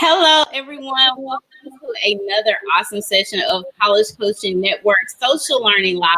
Hello, everyone. Welcome to another awesome session of College Coaching Network Social Learning Live.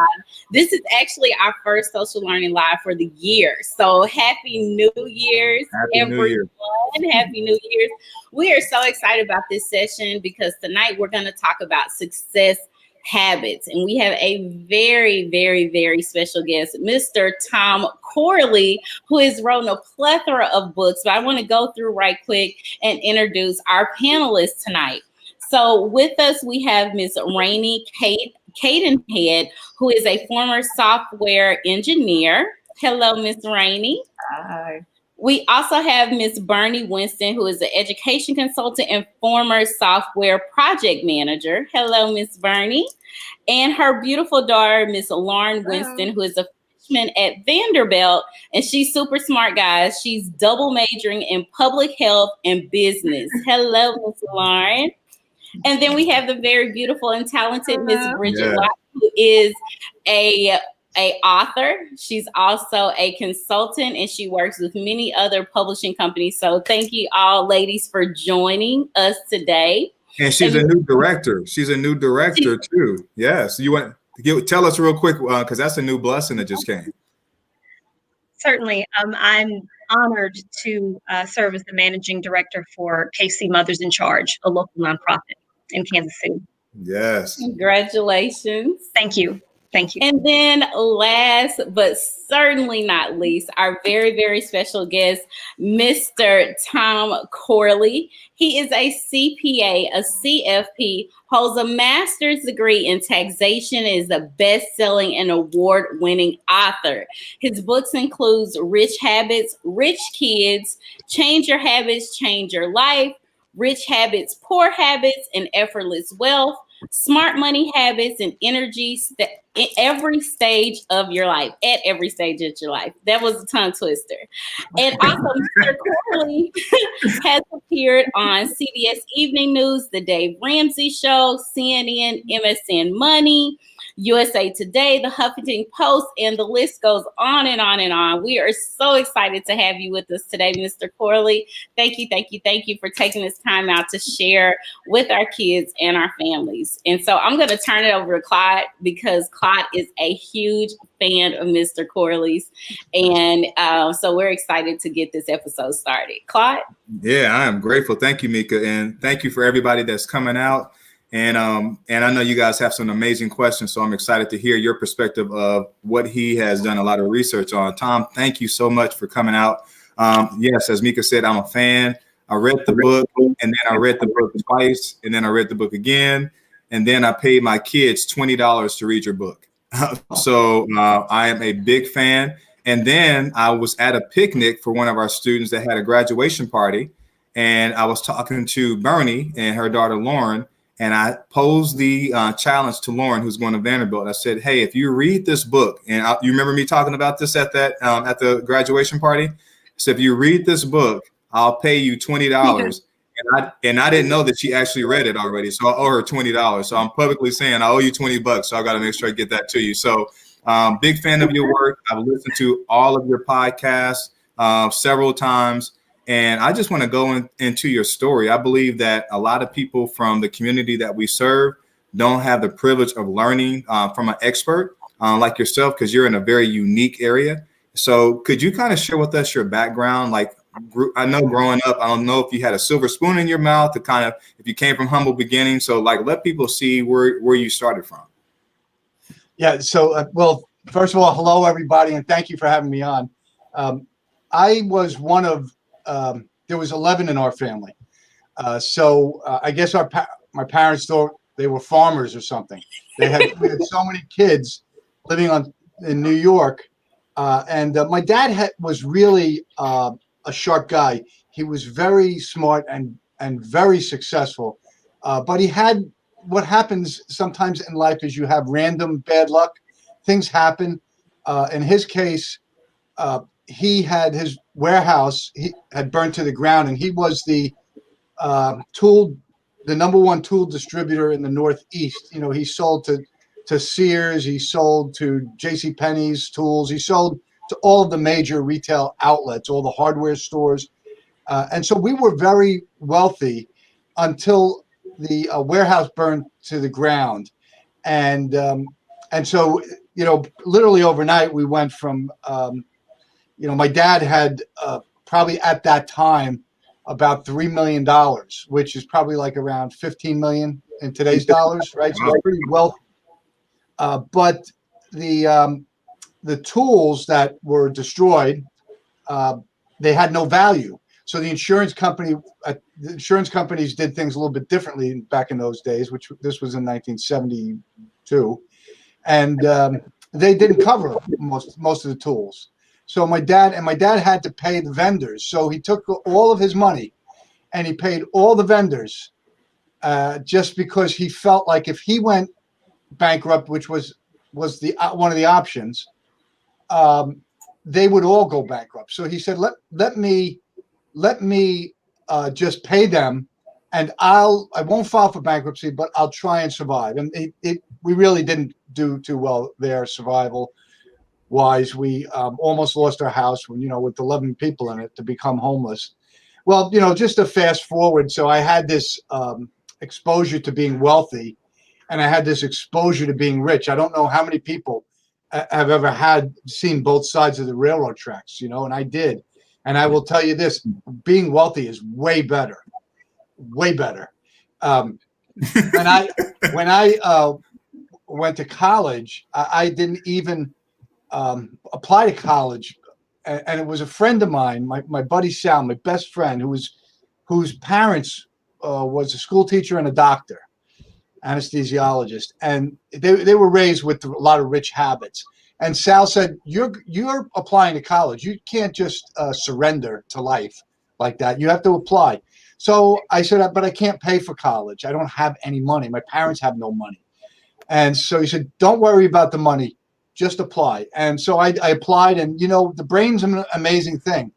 This is actually our first Social Learning Live for the year. So happy New Year's, Happy New Year. everyone. Happy New Year's. We are so excited about this session because tonight we're going to talk about success habits. And we have a very, very, very special guest, Mr. Tom Corley, who has written a plethora of books. But I want to go through right quick and introduce our panelists tonight. So with us, we have Ms. Rainey Cadenhead, who is a former software engineer. Hello, Ms. Rainey. Hi. We also have Ms. Bernie Winston, who is an education consultant and former software project manager. Hello, Ms. Bernie. And her beautiful daughter, Ms. Lauren Winston, who is a freshman at Vanderbilt. And she's super smart, guys. She's double majoring in public health and business. Hello, Ms. Lauren. And then we have the very beautiful and talented Ms. Bridget Locke, who is a author. She's also a consultant and she works with many other publishing companies. So thank you all ladies for joining us today. And she's a new director. She's a new director too. Yes. You want to tell us real quick, because that's a new blessing that just came. Certainly. I'm honored to serve as the managing director for KC Mothers in Charge, a local nonprofit in Kansas City. Yes. Congratulations. Thank you. Thank you. And then last but certainly not least, our very, very special guest, Mr. Tom Corley. He is a CPA, a CFP, holds a master's degree in taxation, is a best-selling and award-winning author. His books include Rich Habits, Rich Kids, Change Your Habits, Change Your Life, Rich Habits, Poor Habits, and Effortless Wealth, Smart Money Habits, and Energy in every stage of your life, at every stage of your life. That was a tongue twister. And also, Mr. Corley has appeared on CBS Evening News, The Dave Ramsey Show, CNN, MSN Money, USA Today, The Huffington Post, and the list goes on and on and on. We are so excited to have you with us today, Mr. Corley. Thank you, thank you, thank you for taking this time out to share with our kids and our families. And so I'm going to turn it over to Claude because Claude is a huge fan of Mr. Corley's. And so we're excited to get this episode started. Claude? Yeah, I am grateful. Thank you, Mika. And thank you for everybody that's coming out. And I know you guys have some amazing questions, so I'm excited to hear your perspective of what he has done a lot of research on. Tom, thank you so much for coming out. Yes, as Mika said, I'm a fan. I read the book, and then I read the book twice, and then I read the book again, and then I paid my kids $20 to read your book. So I am a big fan. And then I was at a picnic for one of our students that had a graduation party, and I was talking to Bernie and her daughter Lauren. And I posed the challenge to Lauren, who's going to Vanderbilt. I said, hey, if you read this book, and you remember me talking about this at at the graduation party? So if you read this book, I'll pay you $20. And I didn't know that she actually read it already. So I owe her $20. So I'm publicly saying I owe you $20. So I got to make sure I get that to you. So big fan of your work. I've listened to all of your podcasts several times. And I just want to go into your story. I believe that a lot of people from the community that we serve don't have the privilege of learning from an expert like yourself, because you're in a very unique area. So could you kind of share with us your background? Like, I know growing up, I don't know if you had a silver spoon in your mouth to kind of, if you came from humble beginnings. So like, let people see where you started from. Yeah. So, well, first of all, hello, everybody. And thank you for having me on. I was one of, there was 11 in our family. So I guess my parents thought they were farmers or something. We had so many kids living in New York. And my dad was really a sharp guy. He was very smart and very successful. But he had what happens sometimes in life is you have random bad luck. Things happen. In his case, he had his warehouse he had burned to the ground, and he was the number one tool distributor in the Northeast. You know, he sold to Sears, he sold to JCPenney's tools, he sold to all of the major retail outlets, all the hardware stores. And so we were very wealthy. until the warehouse burned to the ground. And so, literally overnight, we went from, my dad had probably at that time about $3 million, which is probably like around 15 million in today's dollars, right? So it's pretty wealthy. But the tools that were destroyed, they had no value. So the insurance companies did things a little bit differently back in those days, which this was in 1972, and they didn't cover most of the tools. So my dad had to pay the vendors. So he took all of his money and he paid all the vendors just because he felt like if he went bankrupt, which was the one of the options, they would all go bankrupt. So he said, let me just pay them, and I won't file for bankruptcy, but I'll try and survive. And we really didn't do too well there, survival wise. We almost lost our house when, with 11 people in it, to become homeless. Well, just to fast forward. So I had this exposure to being wealthy, and I had this exposure to being rich. I don't know how many people have ever seen both sides of the railroad tracks, and I did. And I will tell you this, being wealthy is way better, way better. When I went to college, I didn't even apply to college. And it was a friend of mine, my buddy Sal, my best friend, whose parents was a school teacher and a doctor, anesthesiologist. And they were raised with a lot of rich habits. And Sal said, you're applying to college. You can't just surrender to life like that. You have to apply. So I said, but I can't pay for college. I don't have any money. My parents have no money. And so he said, don't worry about the money. Just apply. And so I applied. And, the brain's an amazing thing.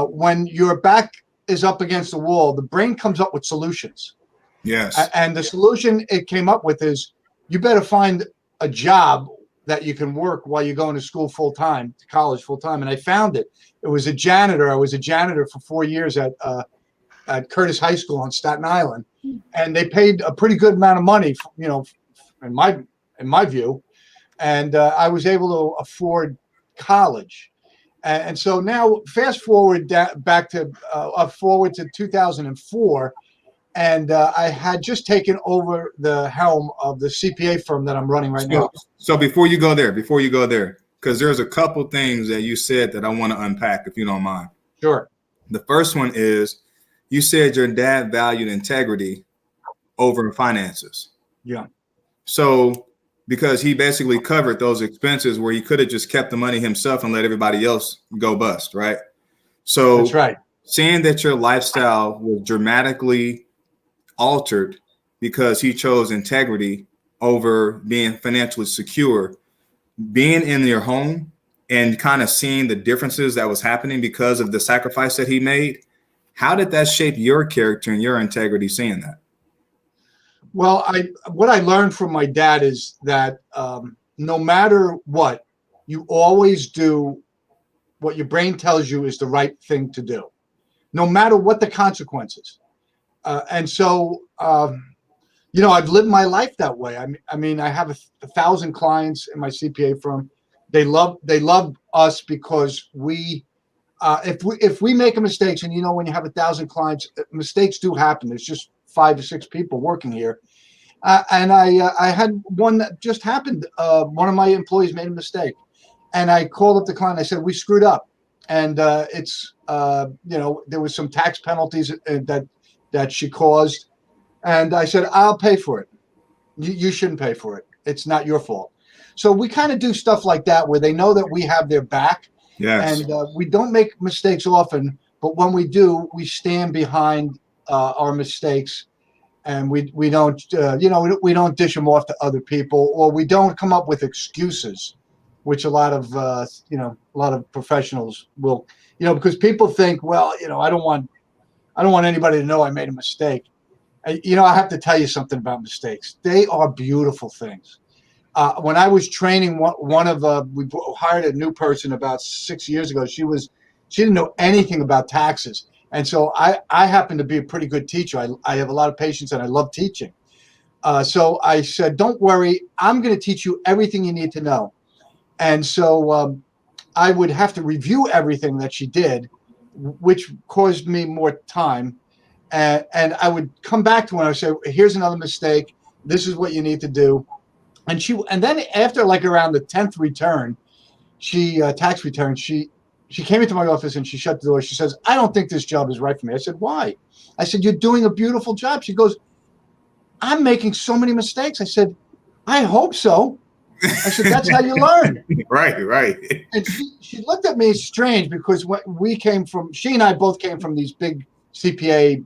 When your back is up against the wall, the brain comes up with solutions. Yes. And the solution it came up with is you better find a job that you can work while you're going to school full time, to college full time. And I found it. It was a janitor. I was a janitor for 4 years at Curtis High School on Staten Island, and they paid a pretty good amount of money, in my view. And I was able to afford college. And so now, fast forward back to forward to 2004. And I had just taken over the helm of the CPA firm that I'm running right now. So before you go there, because there's a couple things that you said that I want to unpack, if you don't mind. Sure. The first one is, you said your dad valued integrity over finances. Yeah. So because he basically covered those expenses where he could have just kept the money himself and let everybody else go bust, right? So that's right. Seeing that your lifestyle was dramatically altered because he chose integrity over being financially secure, being in your home and kind of seeing the differences that was happening because of the sacrifice that he made, how did that shape your character and your integrity seeing that? Well, what I learned from my dad is that no matter what, you always do what your brain tells you is the right thing to do, no matter what the consequences. And so, I've lived my life that way. I mean, I have 1,000 clients in my CPA firm. They love us because if we make a mistake, and when you have 1,000 clients, mistakes do happen. There's just 5 or 6 people working here. And I had one that just happened. One of my employees made a mistake, and I called up the client. I said, we screwed up. And there was some tax penalties that she caused. And I said, I'll pay for it. You shouldn't pay for it. It's not your fault. So we kind of do stuff like that where they know that we have their back. Yes. And we don't make mistakes often, but when we do, we stand behind our mistakes, and we don't we don't dish them off to other people, or we don't come up with excuses, which a lot of professionals will, because people think, well, I don't want anybody to know I made a mistake. I have to tell you something about mistakes. They are beautiful things. When I was training we hired a new person about 6 years ago. She didn't know anything about taxes. And so I happen to be a pretty good teacher. I have a lot of patience and I love teaching. So I said, don't worry, I'm going to teach you everything you need to know. And so I would have to review everything that she did, which caused me more time. And I would come back to her and I would say, here's another mistake. This is what you need to do. And then after like around the 10th return, tax return, she came into my office and she shut the door. She says, I don't think this job is right for me. I said, why? I said, you're doing a beautiful job. She goes, I'm making so many mistakes. I said, I hope so. I said, that's how you learn. Right. And she looked at me strange because she and I both came from these big CPA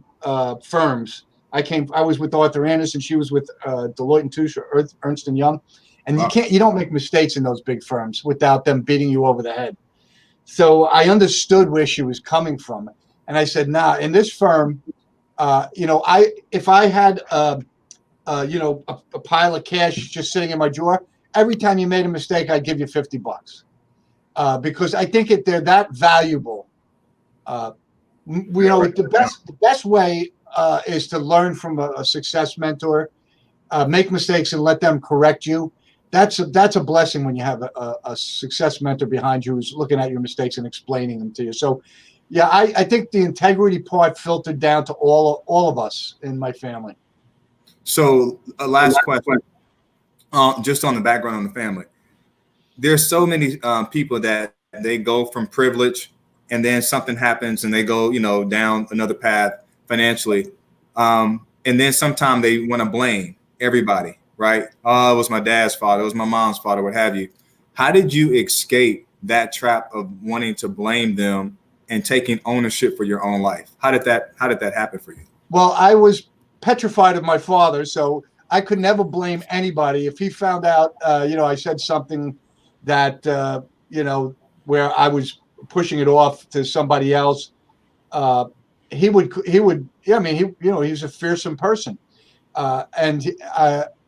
firms. I was with Arthur Andersen. She was with Deloitte and Touche or Ernst and Young. And you don't make mistakes in those big firms without them beating you over the head. So I understood where she was coming from. And I said, nah, in this firm, if I had a pile of cash just sitting in my drawer, every time you made a mistake, I'd give you $50 because I think they're that valuable. The best way is to learn from a success mentor, make mistakes and let them correct you. That's a blessing when you have a success mentor behind you who's looking at your mistakes and explaining them to you. So, yeah, I think the integrity part filtered down to all of us in my family. So, last question, just on the background on the family. There's so many people that they go from privilege and then something happens and they go, down another path financially. And then sometimes they want to blame everybody, right? Oh, it was my dad's fault. It was my mom's fault or what have you. How did you escape that trap of wanting to blame them and taking ownership for your own life? How did that happen for you? Well, I was petrified of my father, so I could never blame anybody. If he found out, I said something that, where I was pushing it off to somebody else, he would, yeah, I mean, he was a fearsome person. And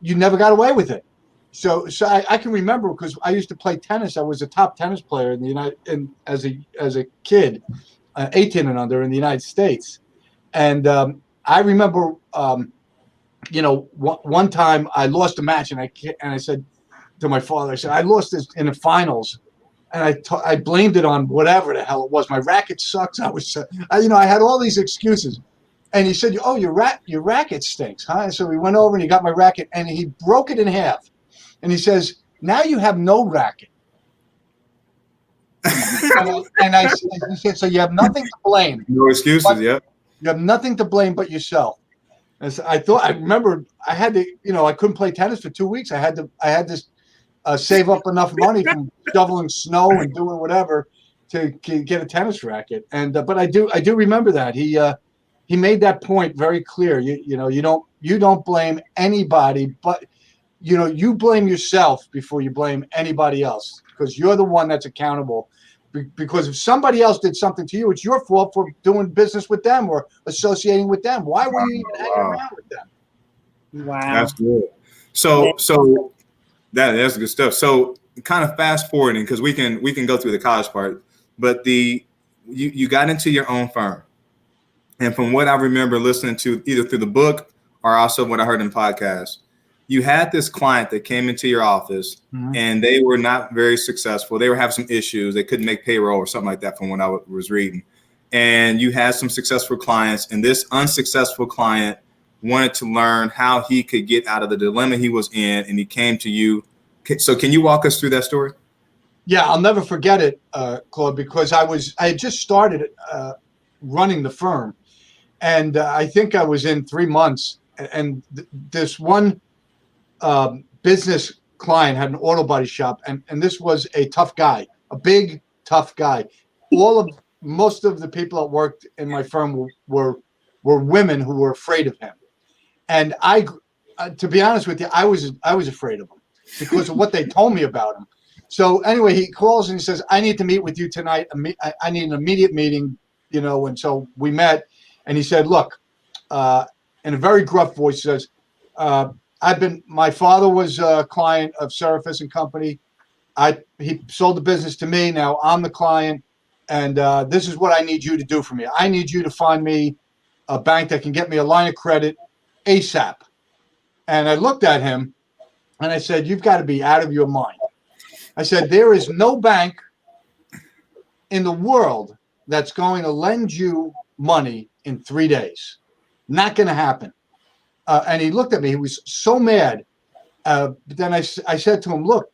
you never got away with it. So I can remember because I used to play tennis. I was a top tennis player in the as a kid, 18 and under in the United States. And I remember, one time I lost a match and I said to my father, I said, I lost this in the finals. And I blamed it on whatever the hell it was. My racket sucks. I had all these excuses. And he said, oh, your racket stinks, huh? And so we went over and he got my racket and he broke it in half. And he says, now you have no racket. He said, so you have nothing to blame. No excuses, yeah. You have nothing to blame but yourself. And so I remember I had to, I couldn't play tennis for 2 weeks. I had to save up enough money from shoveling snow and doing whatever to get a tennis racket. And but I do remember that he made that point very clear. You don't blame anybody, but you blame yourself before you blame anybody else because you're the one that's accountable. Because if somebody else did something to you, it's your fault for doing business with them or associating with them. Why were you even hanging around with them? Wow, that's good. So that's good stuff. So kind of fast forwarding because we can go through the college part, but you got into your own firm. And from what I remember listening to either through the book or also what I heard in podcasts, you had this client that came into your office and they were not very successful. They were having some issues. They couldn't make payroll or something like that from what I was reading. And you had some successful clients and this unsuccessful client wanted to learn how he could get out of the dilemma he was in. And he came to you. So can you walk us through that story? Yeah, I'll never forget it, Claude, because I had just started running the firm. And I think I was in 3 months. And this one business client had an auto body shop. And this was a tough guy, a big, tough guy. Most of the people that worked in my firm were women who were afraid of him. And to be honest with you, I was afraid of him because of what they told me about him. So anyway, he calls and he says, I need to meet with you tonight. I need an immediate meeting, and so we met. And he said, look, in a very gruff voice, he says, my father was a client of Surface and Company. He sold the business to me. Now I'm the client. and this is what I need you to do for me. I need you to find me a bank that can get me a line of credit ASAP. And I looked at him and I said, you've got to be out of your mind. I said, there is no bank in the world that's going to lend you money in 3 days. Not going to happen. And he looked at me. He was so mad. But then I said to him, look,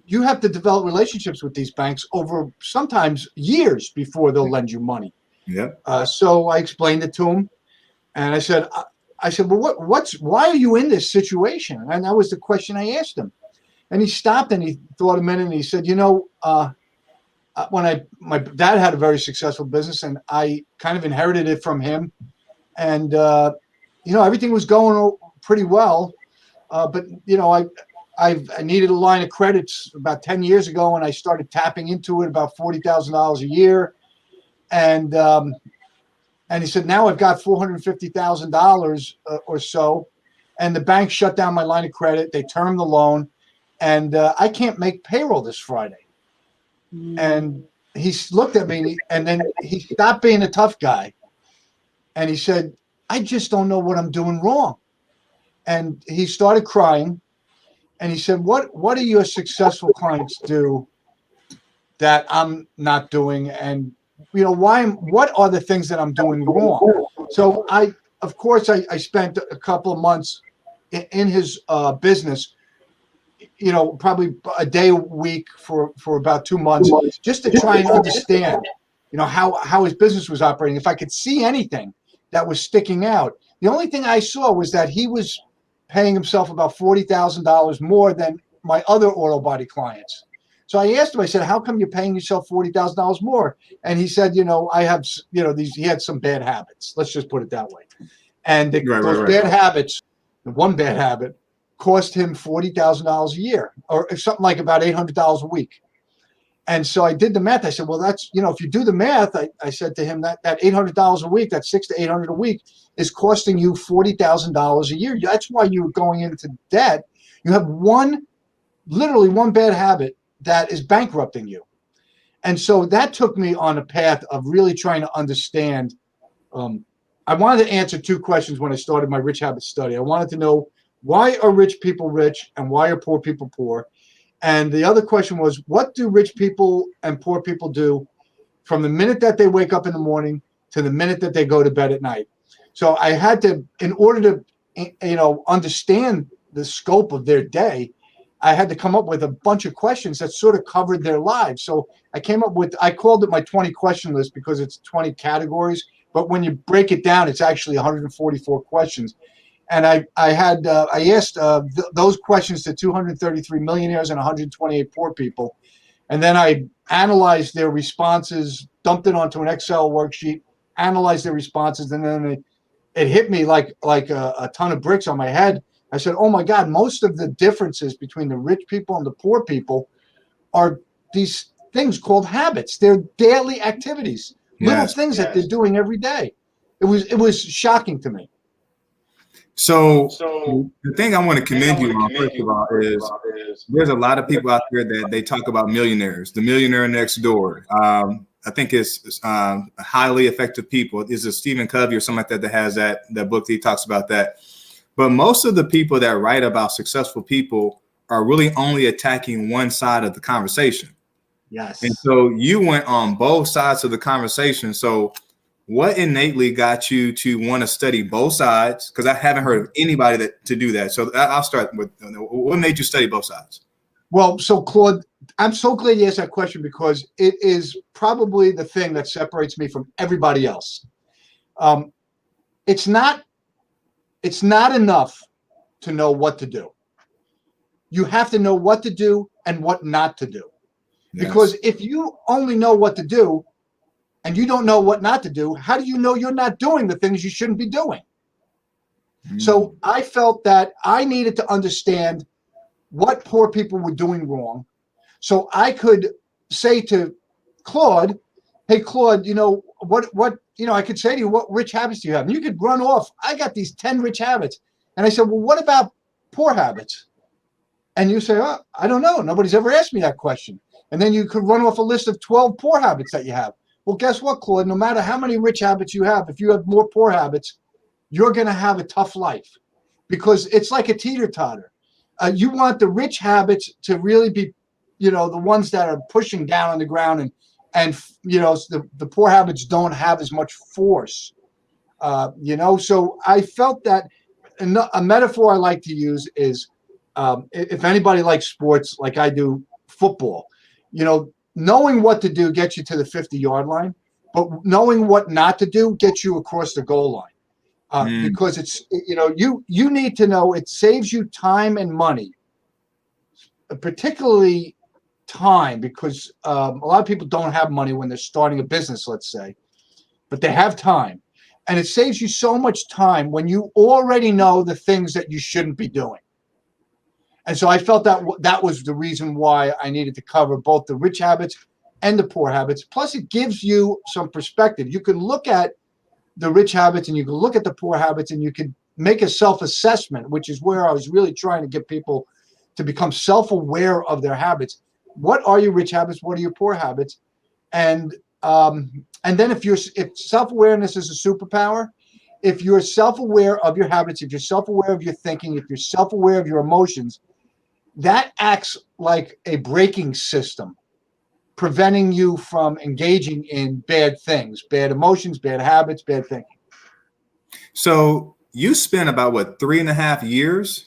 you have to develop relationships with these banks over sometimes years before they'll lend you money. Yep. So I explained it to him. And I said, well, why are you in this situation? And that was the question I asked him. And he stopped and he thought a minute and he said, when my dad had a very successful business and I kind of inherited it from him, and everything was going pretty well, but I needed a line of credits about 10 years ago, and I started tapping into it about $40,000 a year, and he said, now I've got $450,000 or so, and the bank shut down my line of credit. They termed the loan, and I can't make payroll this Friday. And he looked at me, and then he stopped being a tough guy. And he said, I just don't know what I'm doing wrong. And he started crying. And he said, what do your successful clients do that I'm not doing? And, what are the things that I'm doing wrong? So I spent a couple of months in his business, probably a day a week for about 2 months, just to try and understand, how his business was operating. If I could see anything that was sticking out. The only thing I saw was that he was paying himself about $40,000 more than my other auto body clients. So I asked him, I said, how come you're paying yourself $40,000 more? And he said, I have, he had some bad habits. Let's just put it that way. And those bad habits, one bad habit, cost him $40,000 a year, or something like about $800 a week. And so I did the math. I said, well, that's, if you do the math, I said to him that $800 a week, that $600 to $800 a week is costing you $40,000 a year. That's why you're going into debt. You have literally one bad habit that is bankrupting you. And so that took me on a path of really trying to understand. I wanted to answer two questions when I started my Rich Habits study. I wanted to know, why are rich people rich and why are poor people poor? And the other question was, what do rich people and poor people do from the minute that they wake up in the morning to the minute that they go to bed at night? So I had to, in order to, understand the scope of their day, I had to come up with a bunch of questions that sort of covered their lives. So I called it my 20 question list because it's 20 categories. But when you break it down, it's actually 144 questions. And I asked those questions to 233 millionaires and 128 poor people. And then I analyzed their responses, dumped it onto an Excel worksheet, analyzed their responses. And then it hit me like a ton of bricks on my head. I said, oh, my God, most of the differences between the rich people and the poor people are these things called habits. They're daily activities, little things that they're doing every day. It was shocking to me. So the thing I want to commend you on, first of all, is there's a lot of people out there that they talk about millionaires, the millionaire next door. I think it's highly effective people. Is it Stephen Covey or something like that has that book that he talks about that? But most of the people that write about successful people are really only attacking one side of the conversation. Yes. And so you went on both sides of the conversation. So what innately got you to want to study both sides? Because I haven't heard of anybody to do that. So I'll start with, what made you study both sides? Well, so Claude, I'm so glad you asked that question because it is probably the thing that separates me from everybody else. It's not enough to know what to do. You have to know what to do and what not to do. Yes. Because if you only know what to do, and you don't know what not to do, how do you know you're not doing the things you shouldn't be doing? So I felt that I needed to understand what poor people were doing wrong. So I could say to Claude, hey, Claude, I could say to you, what rich habits do you have? And you could run off, I got these 10 rich habits. And I said, well, what about poor habits? And you say, oh, I don't know. Nobody's ever asked me that question. And then you could run off a list of 12 poor habits that you have. Well, guess what, Claude? No matter how many rich habits you have, if you have more poor habits, you're going to have a tough life because it's like a teeter-totter. You want the rich habits to really be, the ones that are pushing down on the ground, and the poor habits don't have as much force. So I felt that a metaphor I like to use is, if anybody likes sports like I do, football, knowing what to do gets you to the 50-yard line, but knowing what not to do gets you across the goal line. Because it's, you need to know it saves you time and money, particularly time, because a lot of people don't have money when they're starting a business, let's say, but they have time. And it saves you so much time when you already know the things that you shouldn't be doing. And so I felt that was the reason why I needed to cover both the rich habits and the poor habits. Plus, it gives you some perspective. You can look at the rich habits and you can look at the poor habits, and you can make a self-assessment, which is where I was really trying to get people to become self-aware of their habits. What are your rich habits? What are your poor habits? And then if self-awareness is a superpower, if you're self-aware of your habits, if you're self-aware of your thinking, if you're self-aware of your emotions, that acts like a braking system, preventing you from engaging in bad things, bad emotions, bad habits, bad thinking. So you spent about 3.5 years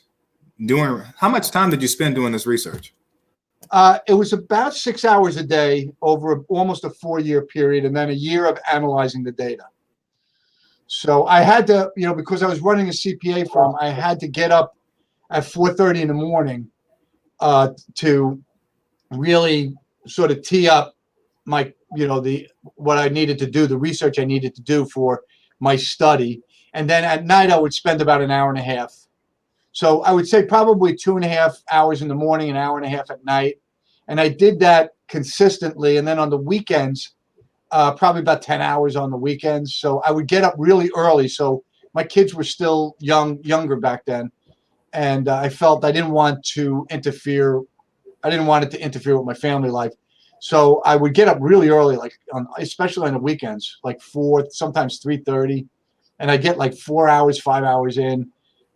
doing, how much time did you spend doing this research? It was about 6 hours a day over almost a 4-year period, and then a year of analyzing the data. So I had to, because I was running a CPA firm, I had to get up at 4:30 in the morning to really sort of tee up my, what I needed to do, the research I needed to do for my study. And then at night, I would spend about an hour and a half. So I would say probably 2.5 hours in the morning, an hour and a half at night. And I did that consistently. And then on the weekends, probably about 10 hours on the weekends. So I would get up really early. So my kids were still younger back then. And I felt I didn't want to interfere. I didn't want it to interfere with my family life. So I would get up really early, especially on the weekends, like 4, sometimes 3:30. And I get like 4 hours, 5 hours in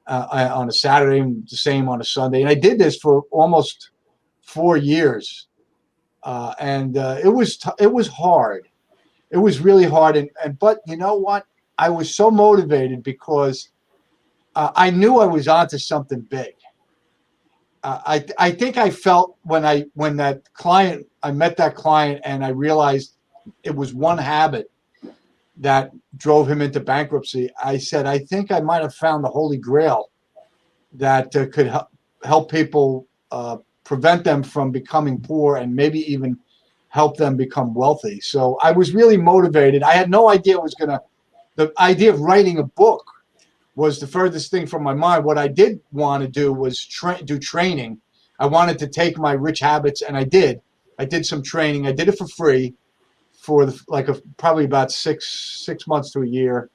on a Saturday, and the same on a Sunday. And I did this for almost 4 years. And it was hard. It was really hard. But you know what? I was so motivated because I knew I was onto something big. I think I felt when I met that client and I realized it was one habit that drove him into bankruptcy. I said, I think I might have found the Holy Grail that could help people, prevent them from becoming poor, and maybe even help them become wealthy. So I was really motivated. I had no idea the idea of writing a book was the furthest thing from my mind. What I did want to do was do training. I wanted to take my rich habits, and I did. I did some training. I did it for free for probably about six months to a year.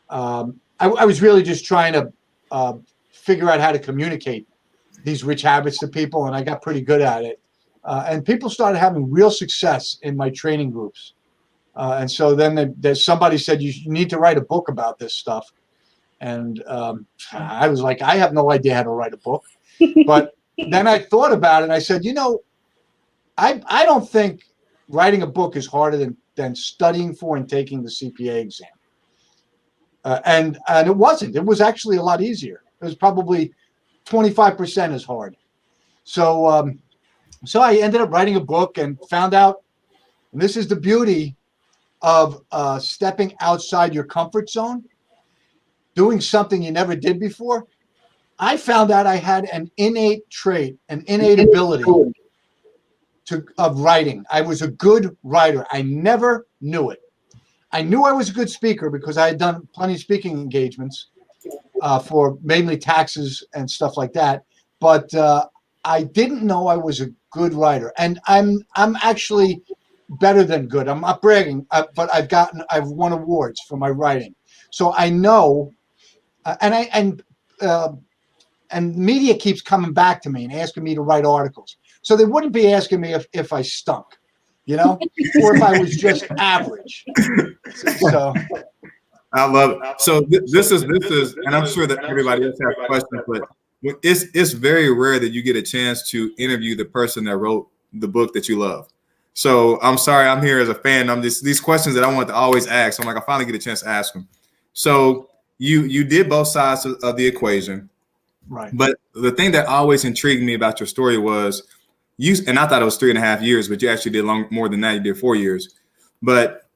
I was really just trying to figure out how to communicate these rich habits to people, and I got pretty good at it. And people started having real success in my training groups. And so then somebody said, you need to write a book about this stuff. And I was like, I have no idea how to write a book. But then I thought about it, and I said, I don't think writing a book is harder than studying for and taking the CPA exam. And it wasn't. It was actually a lot easier. It was probably 25% as hard. So so I ended up writing a book and found out, and this is the beauty of stepping outside your comfort zone, doing something you never did before. I found out I had an innate trait, an innate ability of writing. I was a good writer. I never knew it. I knew I was a good speaker because I had done plenty of speaking engagements for mainly taxes and stuff like that. But I didn't know I was a good writer. And I'm actually better than good. I'm not bragging, but I've won awards for my writing. So I know, and media keeps coming back to me and asking me to write articles. So they wouldn't be asking me if I stunk. or if I was just average. So I love it. So this is, and I'm sure that everybody else has questions, but it's very rare that you get a chance to interview the person that wrote the book that you love. So I'm sorry, I'm here as a fan. I'm just, these questions that I want to always ask. So I'm like, I finally get a chance to ask them. So you did both sides of the equation, right? But the thing that always intrigued me about your story was and I thought it was 3.5 years, but you actually did more than that. You did 4 years. But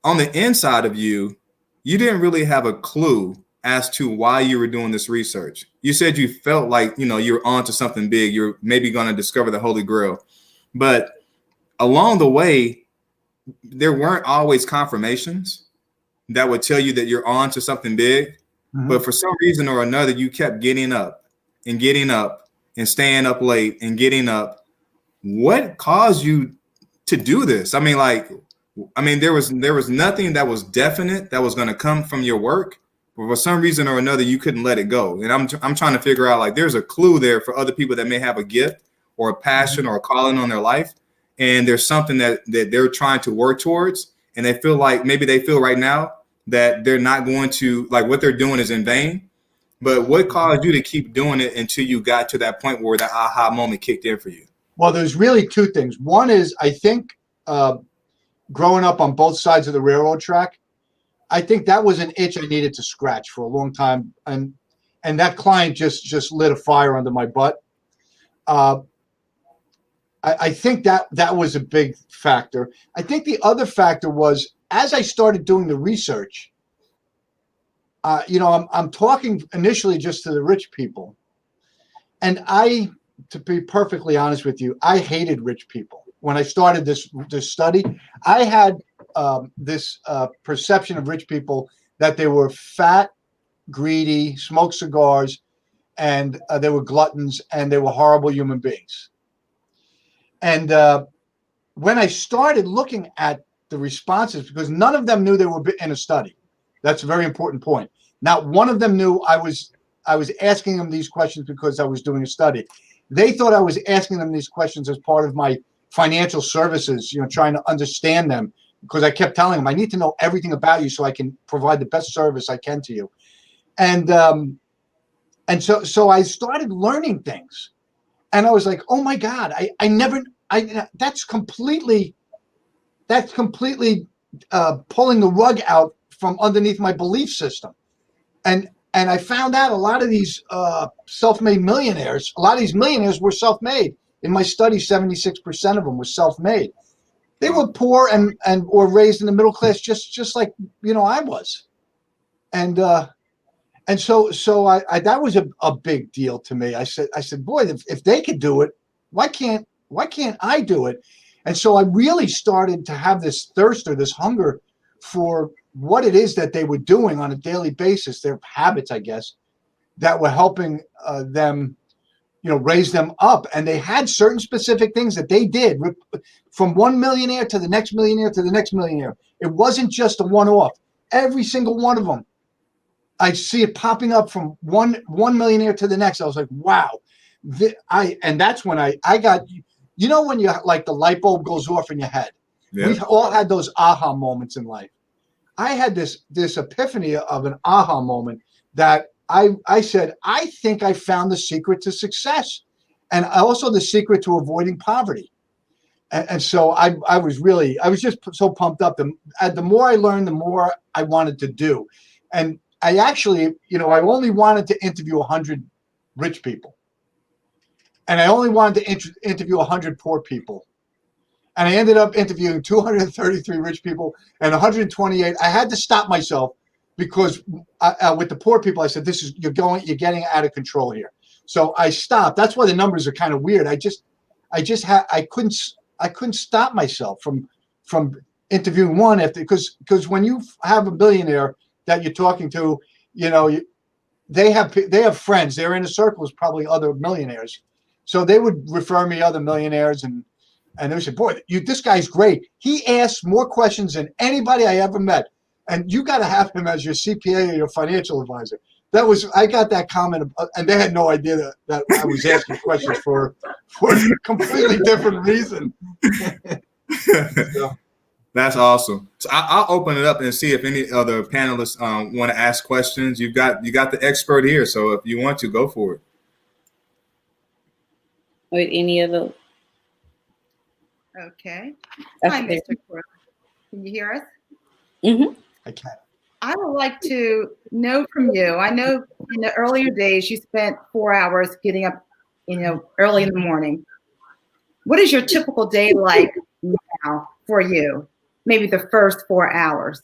on the inside of you didn't really have a clue as to why you were doing this research. You said you felt like, you were onto something big. You're maybe going to discover the Holy Grail. But along the way, there weren't always confirmations that would tell you that you're on to something big. Mm-hmm. But for some reason or another, you kept getting up and staying up late and getting up. What caused you to do this? I mean, there was nothing that was definite that was going to come from your work, but for some reason or another, you couldn't let it go. And I'm trying to figure out, like, there's a clue there for other people that may have a gift or a passion or a calling on their life. And there's something that they're trying to work towards. And they feel like maybe they feel right now that they're not going to, like, what they're doing is in vain. But what caused you to keep doing it until you got to that point where the aha moment kicked in for you? Well, there's really two things. One is, I think, growing up on both sides of the railroad track, I think that was an itch I needed to scratch for a long time. And that client just lit a fire under my butt. I think that was a big factor. I think the other factor was, as I started doing the research, I'm talking initially just to the rich people. And to be perfectly honest with you, I hated rich people. When I started this study, I had this perception of rich people that they were fat, greedy, smoked cigars, and they were gluttons, and they were horrible human beings. And when I started looking at the responses, because none of them knew they were in a study. That's a very important point. Not one of them knew I was asking them these questions because I was doing a study. They thought I was asking them these questions as part of my financial services, trying to understand them, because I kept telling them, I need to know everything about you so I can provide the best service I can to you. And so I started learning things, and I was like, oh my God, that's completely pulling the rug out from underneath my belief system. And I found out a lot of these self-made millionaires, a lot of these millionaires were self-made. In my study, 76% of them were self-made. They were poor and or raised in the middle class, just like I was. And so that was a big deal to me. I said, boy, if they could do it, why can't I do it? And so I really started to have this thirst or this hunger for what it is that they were doing on a daily basis, their habits, I guess, that were helping them, raise them up. And they had certain specific things that they did from one millionaire to the next millionaire to the next millionaire. It wasn't just a one-off. Every single one of them, I see it popping up from one millionaire to the next. I was like, wow. And that's when I got, when you, like, the light bulb goes off in your head. Yeah. We've all had those aha moments in life. I had this epiphany of an aha moment that I said, I think I found the secret to success, and also the secret to avoiding poverty. And so I was just so pumped up. The more I learned, the more I wanted to do. And I actually, I only wanted to interview 100 rich people. And I only wanted to interview 100 poor people. And I ended up interviewing 233 rich people and 128. I had to stop myself because with the poor people, I said, you're getting out of control here. So I stopped. That's why the numbers are kind of weird. I couldn't stop myself from interviewing one because when you have a billionaire that you're talking to, they have friends. They're in a circle of probably other millionaires. So they would refer me other millionaires, and they said, boy, this guy's great. He asks more questions than anybody I ever met. And you got to have him as your CPA or your financial advisor. I got that comment, and they had no idea that I was asking questions for a completely different reason. So, That's awesome. So I'll open it up and see if any other panelists want to ask questions. You got the expert here, so if you want to, go for it. With any of the Okay. Hi, okay. Mr. Corley. Can you hear us? Mm-hmm. I can't. I would like to know from you. I know in the earlier days you spent 4 hours getting up, early in the morning. What is your typical day like now for you? Maybe the first 4 hours.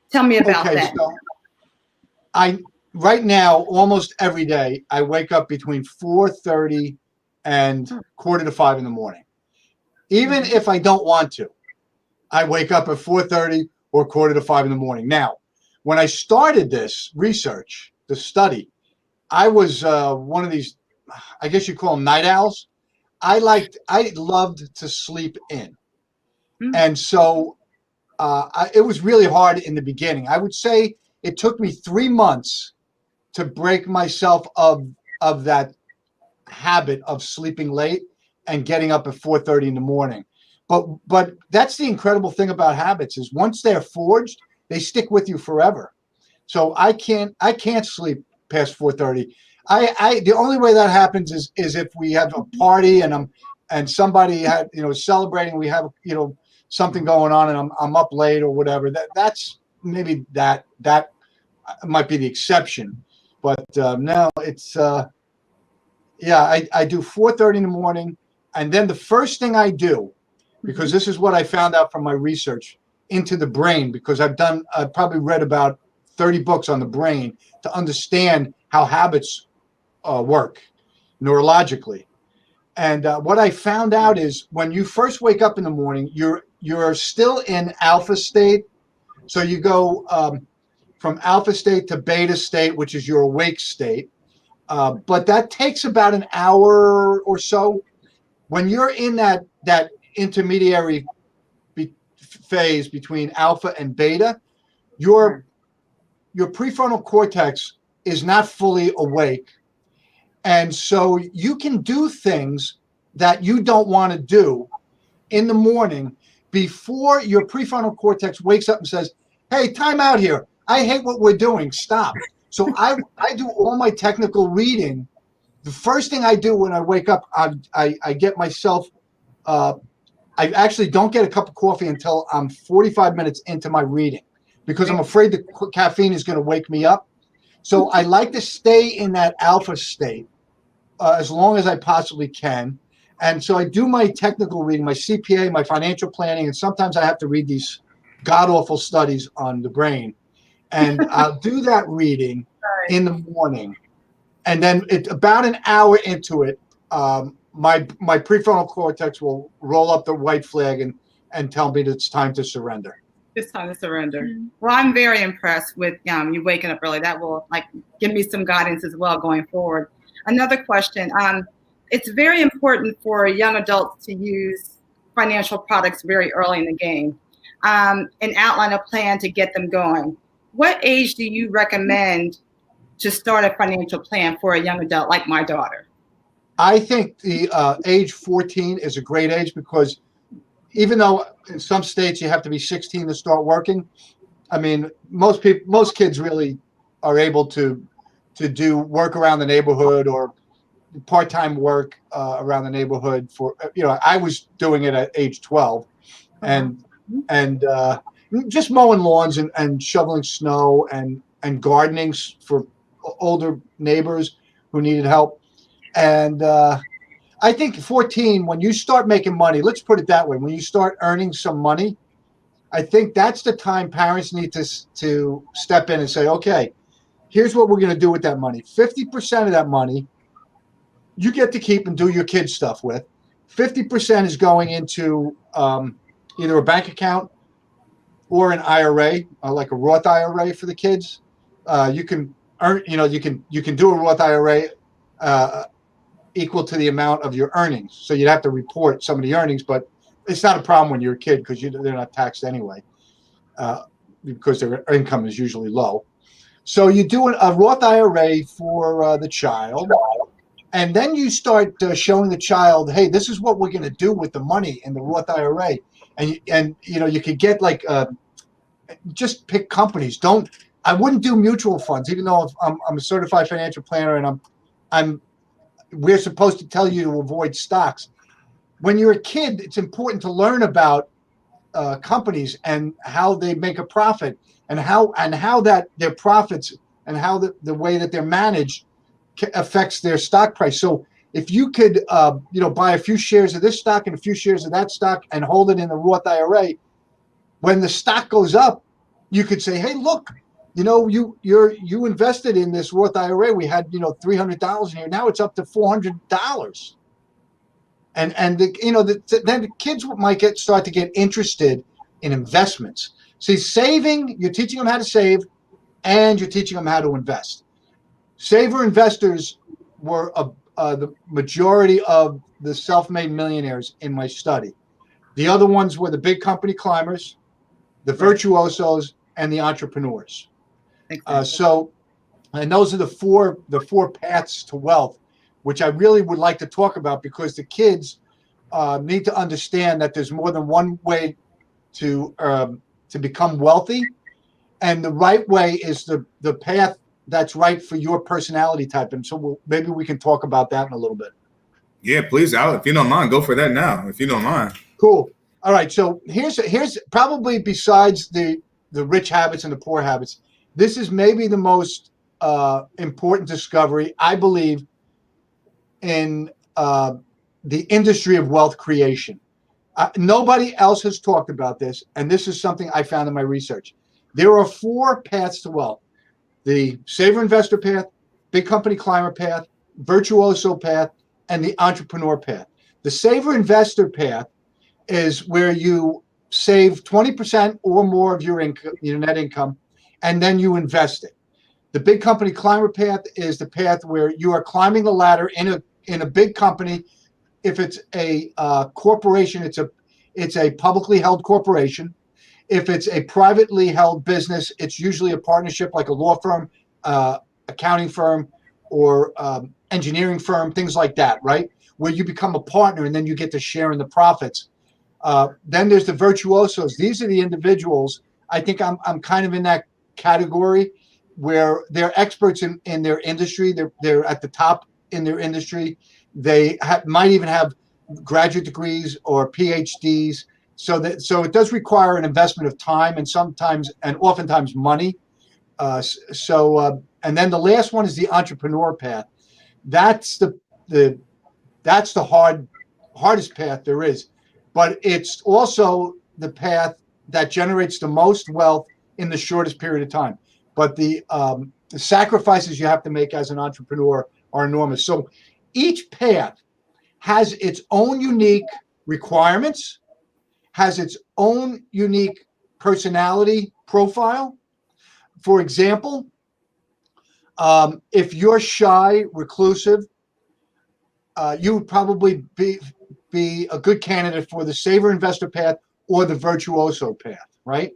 Tell me about Okay, that. so right now, almost every day, I wake up between 4:30 and 4:45 in the morning. Even if I don't want to, I wake up at 4:30 or 4:45 in the morning. Now, when I started this research, the study, I was one of these, I guess you call them night owls. I loved to sleep in. And so it was really hard in the beginning. I would say it took me 3 months to break myself of that habit of sleeping late and getting up at 4:30 in the morning. But that's the incredible thing about habits is once they're forged, they stick with you forever. So I can't sleep past 4:30. The only way that happens is if we have a party and somebody had celebrating, we have something going on and I'm up late or whatever. That's maybe that might be the exception. But no, it's yeah, I do 4:30 in the morning, and then the first thing I do, because this is what I found out from my research into the brain, because I've probably read about 30 books on the brain to understand how habits work neurologically. And what I found out is when you first wake up in the morning, you're still in alpha state. So you go from alpha state to beta state, which is your awake state. But that takes about an hour or so. When you're in that intermediary phase between alpha and beta, your prefrontal cortex is not fully awake. And so you can do things that you don't want to do in the morning before your prefrontal cortex wakes up and says, hey, time out here. I hate what we're doing. Stop. So I do all my technical reading. The first thing I do when I wake up, I get myself, I actually don't get a cup of coffee until I'm 45 minutes into my reading because I'm afraid the caffeine is going to wake me up. So I like to stay in that alpha state as long as I possibly can. And so I do my technical reading, my CPA, my financial planning, and sometimes I have to read these god-awful studies on the brain. And I'll do that reading in the morning. And then about an hour into it, my prefrontal cortex will roll up the white flag and tell me that it's time to surrender. It's time to surrender. Well, I'm very impressed with you waking up early. That will give me some guidance as well going forward. Another question. It's very important for young adults to use financial products very early in the game and outline a plan to get them going. What age do you recommend to start a financial plan for a young adult like my daughter? I think the age 14 is a great age because even though in some states you have to be 16 to start working, I mean, most kids really are able to do work around the neighborhood or part-time work around the neighborhood for, I was doing it at age 12 and just mowing lawns and shoveling snow and gardening for older neighbors who needed help. And I think 14, when you start making money, let's put it that way, when you start earning some money, I think that's the time parents need to step in and say, okay, here's what we're going to do with that money. 50% of that money you get to keep and do your kids' stuff with. 50% is going into either a bank account or an IRA, like a Roth IRA for the kids. You can earn, you can do a Roth IRA equal to the amount of your earnings. So you'd have to report some of the earnings, but it's not a problem when you're a kid because they're not taxed anyway because their income is usually low. So you do a Roth IRA for the child, And then you start showing the child, hey, this is what we're going to do with the money in the Roth IRA. And you know, you could get like, just pick companies. I wouldn't do mutual funds, even though I'm a certified financial planner and we're supposed to tell you to avoid stocks. When you're a kid, it's important to learn about companies and how they make a profit and how that their profits and how the way that they're managed affects their stock price. So if you could, buy a few shares of this stock and a few shares of that stock and hold it in the Roth IRA, when the stock goes up, you could say, hey, look, you invested in this Roth IRA. We had, $300 here. Now it's up to $400. And then the kids might start to get interested in investments. See, saving, you're teaching them how to save, and you're teaching them how to invest. Saver investors were the majority of the self-made millionaires in my study. The other ones were the big company climbers, the virtuosos, and the entrepreneurs. Exactly. And those are the four paths to wealth, which I really would like to talk about, because the kids need to understand that there's more than one way to become wealthy, and the right way is the path that's right for your personality type. And so maybe we can talk about that in a little bit. Yeah, please, Al, if you don't mind, go for that now, if you don't mind. Cool. All right. So here's probably, besides the rich habits and the poor habits, this is maybe the most important discovery, I believe, in the industry of wealth creation. Nobody else has talked about this, and this is something I found in my research. There are 4 paths to wealth: the saver investor path, big company climber path, virtuoso path, and the entrepreneur path. The saver investor path is where you save 20% or more of your income, your net income, and then you invest it. The big company climber path is the path where you are climbing the ladder in a big company. If it's a corporation, it's a publicly held corporation. If it's a privately held business, it's usually a partnership, like a law firm, accounting firm, or engineering firm, things like that, right? Where you become a partner and then you get to share in the profits. Then there's the virtuosos. These are the individuals. I think I'm kind of in that category, where they're experts in their industry. They're at the top in their industry. They might even have graduate degrees or PhDs. So it does require an investment of time and oftentimes money. And then the last one is the entrepreneur path. That's the hardest path there is, but it's also the path that generates the most wealth in the shortest period of time. But the sacrifices you have to make as an entrepreneur are enormous. So each path has its own unique requirements, has its own unique personality profile. For example, if you're shy, reclusive, you would probably be a good candidate for the saver investor path or the virtuoso path, right?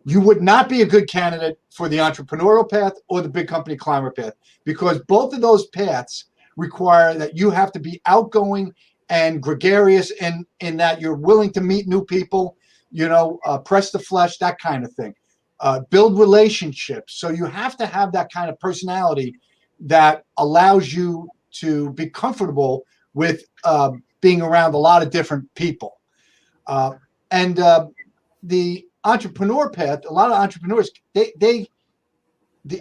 You would not be a good candidate for the entrepreneurial path or the big company climber path, because both of those paths require that you have to be outgoing and gregarious in that you're willing to meet new people, press the flesh, that kind of thing. Build relationships. So you have to have that kind of personality that allows you to be comfortable with being around a lot of different people. And the entrepreneur path, a lot of entrepreneurs, the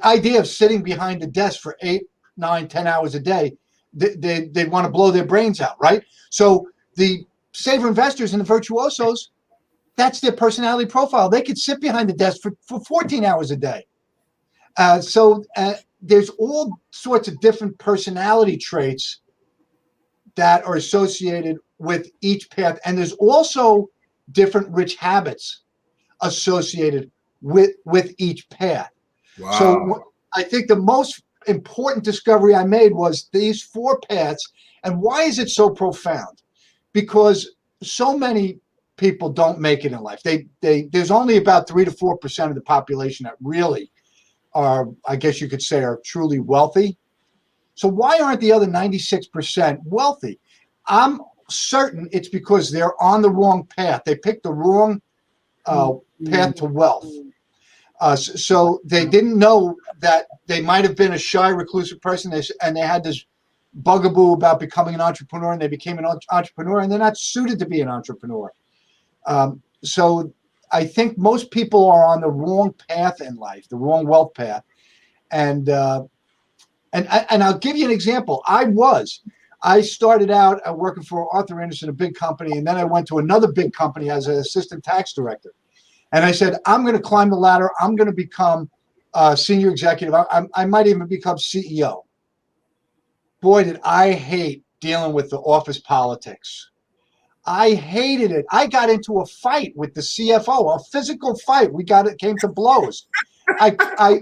idea of sitting behind a desk for 8, 9, 10 hours a day, they want to blow their brains out, right? So the saver investors and the virtuosos, that's their personality profile. They could sit behind the desk for 14 hours a day. So there's all sorts of different personality traits that are associated with each path. And there's also different rich habits associated with each path. Wow. So I think the most important discovery I made was these 4 paths. And why is it so profound? Because so many people don't make it in life. There's only about 3 to 4% of the population that really are, I guess you could say, are truly wealthy. So why aren't the other 96% wealthy? I'm certain it's because they're on the wrong path. They picked the wrong path to wealth. So they didn't know that they might have been a shy, reclusive person, and they had this bugaboo about becoming an entrepreneur, and they became an entrepreneur, and they're not suited to be an entrepreneur. So I think most people are on the wrong path in life, the wrong wealth path. And I'll give you an example. I started out working for Arthur Anderson, a big company, and then I went to another big company as an assistant tax director. And I said, I'm going to climb the ladder. I'm going to become a senior executive. I might even become CEO. Boy, did I hate dealing with the office politics. I hated it. I got into a fight with the CFO, a physical fight. Came to blows. I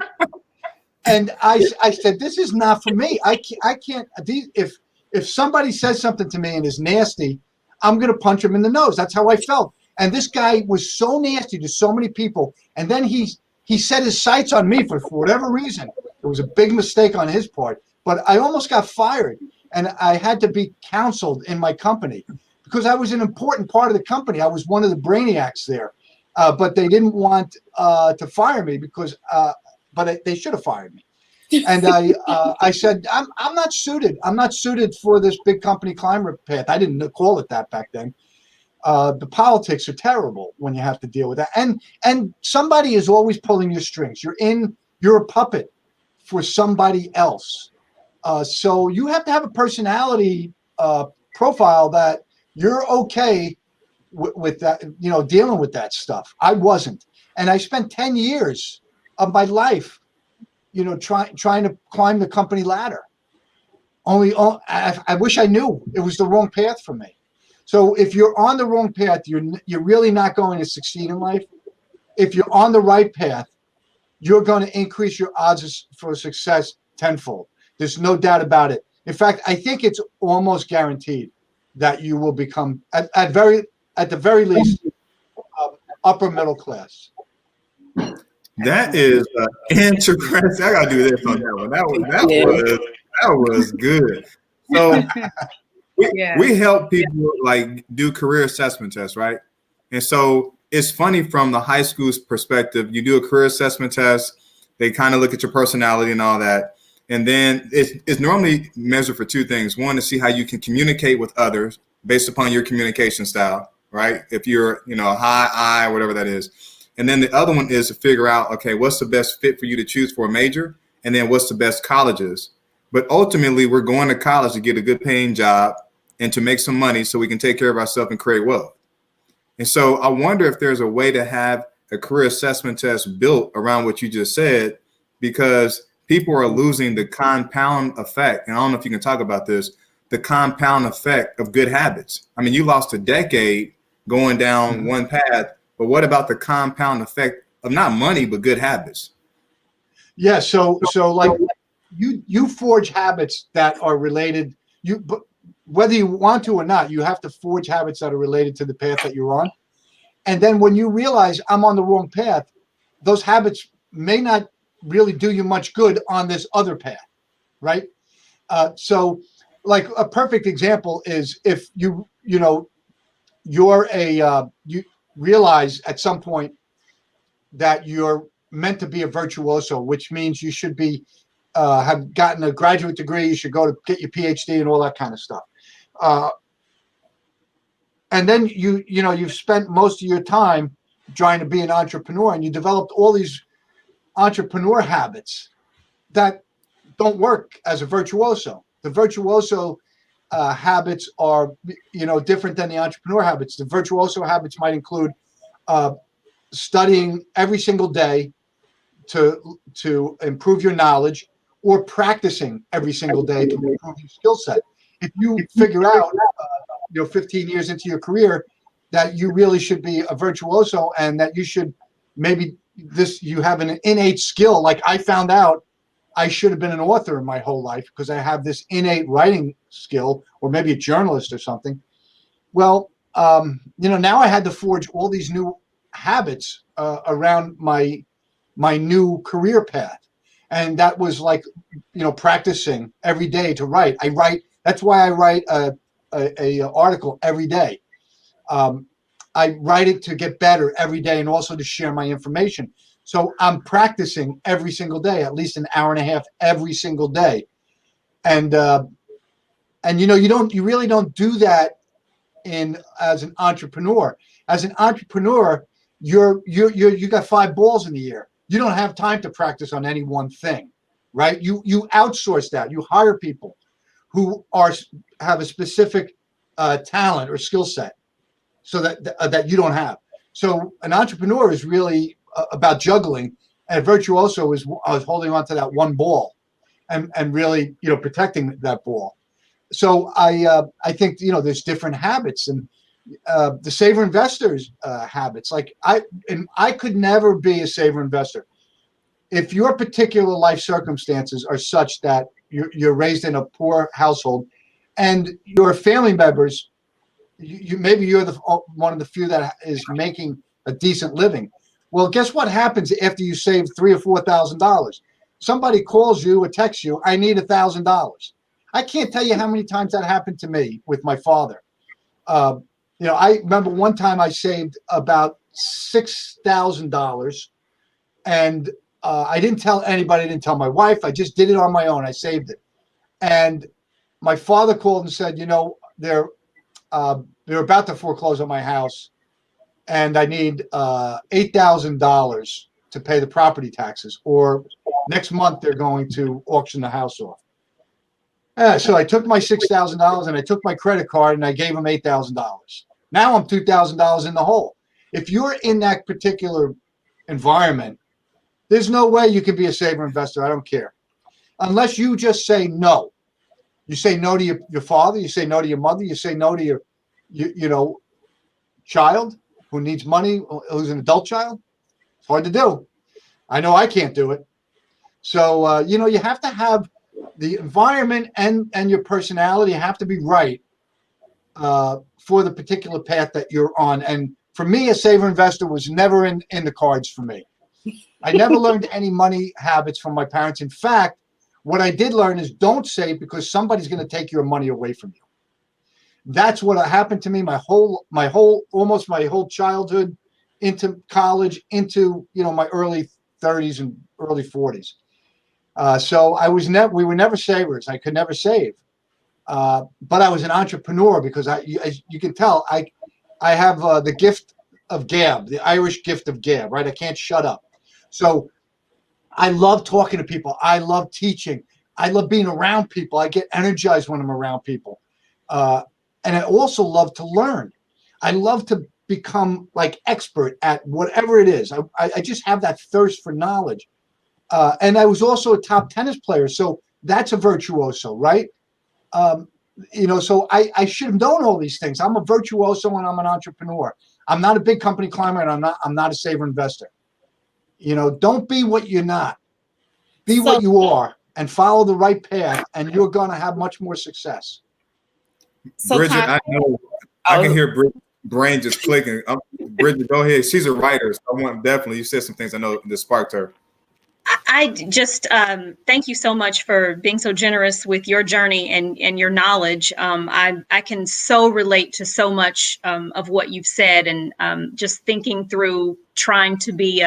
said, this is not for me. I can't. If somebody says something to me and is nasty, I'm going to punch him in the nose. That's how I felt. And this guy was so nasty to so many people. And then he set his sights on me for whatever reason. It was a big mistake on his part. But I almost got fired. And I had to be counseled in my company because I was an important part of the company. I was one of the brainiacs there. But they didn't want to fire me but they should have fired me. And I said, I'm not suited. I'm not suited for this big company climber path. I didn't call it that back then. The politics are terrible when you have to deal with that. And somebody is always pulling your strings. You're a puppet for somebody else. So you have to have a personality profile that you're okay with that, dealing with that stuff. I wasn't. And I spent 10 years of my life, trying to climb the company ladder. I wish I knew it was the wrong path for me. So if you're on the wrong path, you're really not going to succeed in life. If you're on the right path, you're going to increase your odds for success tenfold. There's no doubt about it. In fact, I think it's almost guaranteed that you will become, at the very least, upper middle class. That is interesting. I gotta do this on that one. That was good. So we help people like do career assessment tests, right? And so it's funny from the high school's perspective. You do a career assessment test. They kind of look at your personality and all that. And then it's normally measured for two things. One, to see how you can communicate with others based upon your communication style, right? If you're, high I, whatever that is. And then the other one is to figure out, okay, what's the best fit for you to choose for a major? And then what's the best colleges? But ultimately, we're going to college to get a good paying job and to make some money so we can take care of ourselves and create wealth. And so I wonder if there's a way to have a career assessment test built around what you just said, because people are losing the compound effect. And I don't know if you can talk about this, the compound effect of good habits. I mean, you lost a decade going down one path, but what about the compound effect of not money, but good habits? Yeah. So like you forge habits that are related. But whether you want to or not, you have to forge habits that are related to the path that you're on. And then when you realize I'm on the wrong path, those habits may not really do you much good on this other path, right? So like a perfect example is if you realize at some point that you're meant to be a virtuoso, which means you should be have gotten a graduate degree, you should go to get your PhD and all that kind of stuff. And then you've spent most of your time trying to be an entrepreneur, and you developed all these entrepreneur habits that don't work as a virtuoso. The virtuoso habits are, different than the entrepreneur habits. The virtuoso habits might include studying every single day to improve your knowledge, or practicing every single day to improve your skill set. If you figure out, 15 years into your career, that you really should be a virtuoso, and that you should you have an innate skill. Like I found out I should have been an author in my whole life because I have this innate writing skill, or maybe a journalist or something. Well, now I had to forge all these new habits around my new career path. And that was like, practicing every day to write. That's why I write a article every day. I write it to get better every day and also to share my information. So I'm practicing every single day, at least an hour and a half every single day. And you really don't do that as an entrepreneur. As an entrepreneur, you got 5 balls in the air. You don't have time to practice on any one thing, right? You outsource that. You hire people who have a specific talent or skill set, so that you don't have. So an entrepreneur is really about juggling, and a virtuoso is holding on to that one ball, and really protecting that ball. So I think there's different habits, and the saver investors habits. Like I could never be a saver investor if your particular life circumstances are such that you're raised in a poor household, and your family members, maybe you're one of the few that is making a decent living. Well, guess what happens after you save $3,000 or $4,000? Somebody calls you or texts you, "I need $1,000." I can't tell you how many times that happened to me with my father. I remember one time I saved about $6,000, and I didn't tell anybody. I didn't tell my wife. I just did it on my own. I saved it, and my father called and said, they're about to foreclose on my house, and I need $8,000 to pay the property taxes, or next month they're going to auction the house off. So I took my $6,000 and I took my credit card and I gave him $8,000. Now I'm $2,000 in the hole. If you're in that particular environment, there's no way you can be a saver investor. I don't care. Unless you just say no. You say no to your father. You say no to your mother. You say no to your child who needs money, who's an adult child. It's hard to do. I know I can't do it. So, you have to have the environment and your personality have to be right for the particular path that you're on. And for me, a saver investor was never in the cards for me. I never learned any money habits from my parents. In fact, what I did learn is don't save, because somebody's going to take your money away from you. That's what happened to me almost my whole childhood, into college, into my early 30s and early 40s. So we were never savers. I could never save. But I was an entrepreneur because as you can tell, I have the gift of gab, the Irish gift of gab, right? I can't shut up. So I love talking to people. I love teaching. I love being around people. I get energized when I'm around people. And I also love to learn. I love to become like expert at whatever it is. I just have that thirst for knowledge. And I was also a top tennis player. So that's a virtuoso, right? So I should have known all these things. I'm a virtuoso and I'm an entrepreneur. I'm not a big company climber, and I'm not a saver investor. Don't be what you're not. Be what you are and follow the right path, and you're going to have much more success. So Bridget, I know I can hear Bridget's brain just clicking. Bridget, go ahead. She's a writer. So I want definitely. You said some things I know that sparked her. I just thank you so much for being so generous with your journey and your knowledge. I can so relate to so much of what you've said, and just thinking through trying to be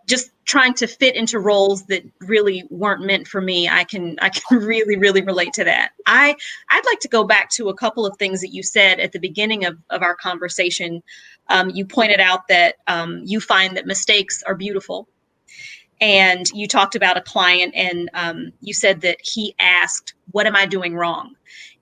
just trying to fit into roles that really weren't meant for me. I can really, really relate to that. I'd like to go back to a couple of things that you said at the beginning of our conversation. You pointed out that you find that mistakes are beautiful. And you talked about a client, and you said that he asked, "What am I doing wrong?"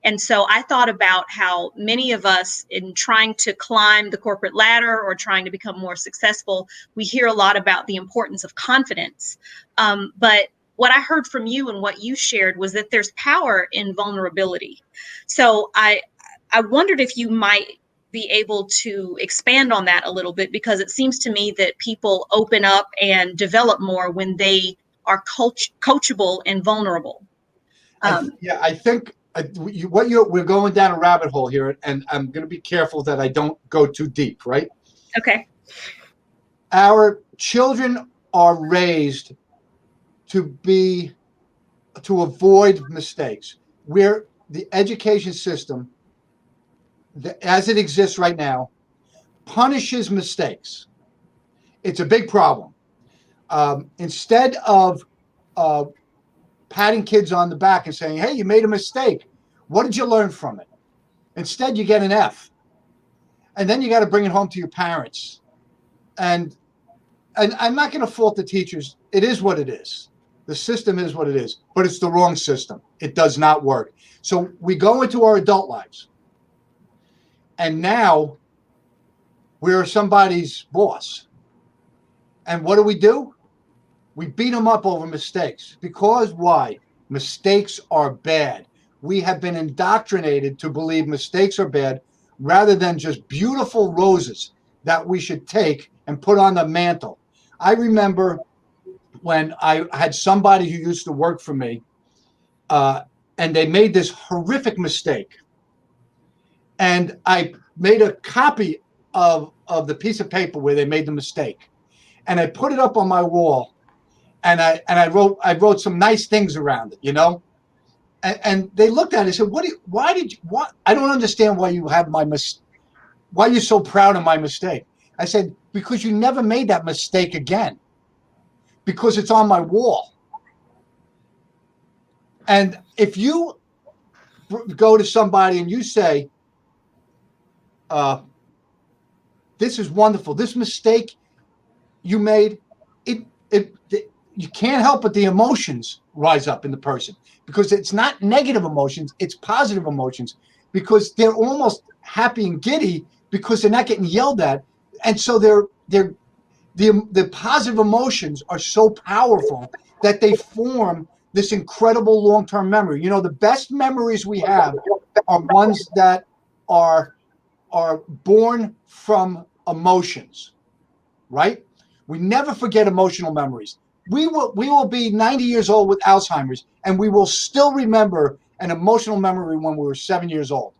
And so I thought about how many of us, in trying to climb the corporate ladder or trying to become more successful, we hear a lot about the importance of confidence. But what I heard from you and what you shared was that there's power in vulnerability. So I wondered if you might be able to expand on that a little bit, because it seems to me that people open up and develop more when they are coachable and vulnerable. I think we're going down a rabbit hole here, and I'm going to be careful that I don't go too deep, right? Okay. Our children are raised to avoid mistakes. Where the education system, as it exists right now, punishes mistakes. It's a big problem. Instead of patting kids on the back and saying, hey, you made a mistake, what did you learn from it? Instead, you get an F. And then you got to bring it home to your parents. And I'm not going to fault the teachers. It is what it is. The system is what it is, but it's the wrong system. It does not work. So we go into our adult lives, and now we're somebody's boss. And what do? We beat them up over mistakes. Because why? Mistakes are bad. We have been indoctrinated to believe mistakes are bad rather than just beautiful roses that we should take and put on the mantle. I remember when I had somebody who used to work for me, and they made this horrific mistake. And I made a copy of the piece of paper where they made the mistake. And I put it up on my wall, and I wrote some nice things around it, you know. And they looked at it and said, why I don't understand why you have why you're so proud of my mistake. I said, because you never made that mistake again. Because it's on my wall. And if you go to somebody and you say, this is wonderful, this mistake you made, you can't help but the emotions rise up in the person, because it's not negative emotions, it's positive emotions, because they're almost happy and giddy because they're not getting yelled at. And so the positive emotions are so powerful that they form this incredible long-term memory. You know, the best memories we have are ones that are born from emotions, right? We never forget emotional memories. We will be 90 years old with Alzheimer's, and we will still remember an emotional memory when we were 7 years old.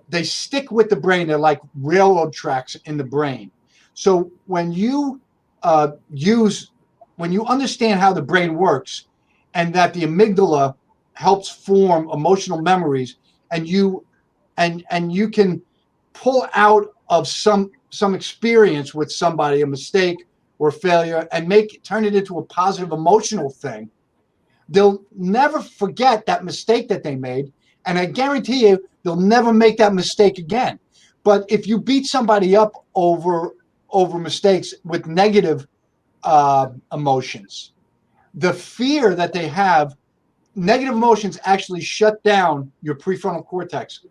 They stick with the brain. They're like railroad tracks in the brain. So when you understand how the brain works, and that the amygdala helps form emotional memories, and you can pull out of some experience with somebody, a mistake or failure, and turn it into a positive emotional thing, they'll never forget that mistake that they made. And I guarantee you, they'll never make that mistake again. But if you beat somebody up over mistakes with negative emotions, the fear that they have, negative emotions actually shut down your prefrontal cortex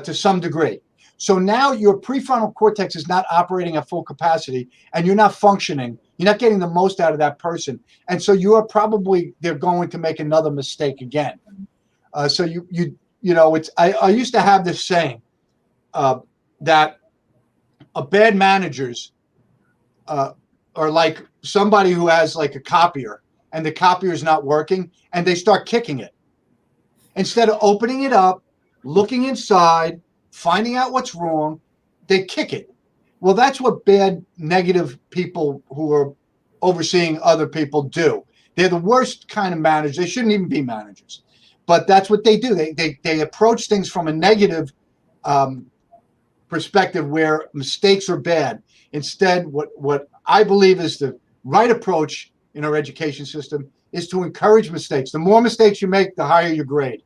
to some degree. So now your prefrontal cortex is not operating at full capacity, and you're not functioning. You're not getting the most out of that person. And so they're going to make another mistake again. So you know, I used to have this saying that bad managers are like somebody who has like a copier, and the copier is not working, and they start kicking it. Instead of opening it up, looking inside, finding out what's wrong, they kick it. Well, that's what bad, negative people who are overseeing other people do. They're the worst kind of managers. They shouldn't even be managers. But that's what they do. They approach things from a negative perspective where mistakes are bad. Instead, what I believe is the right approach in our education system is to encourage mistakes. The more mistakes you make, the higher your grade.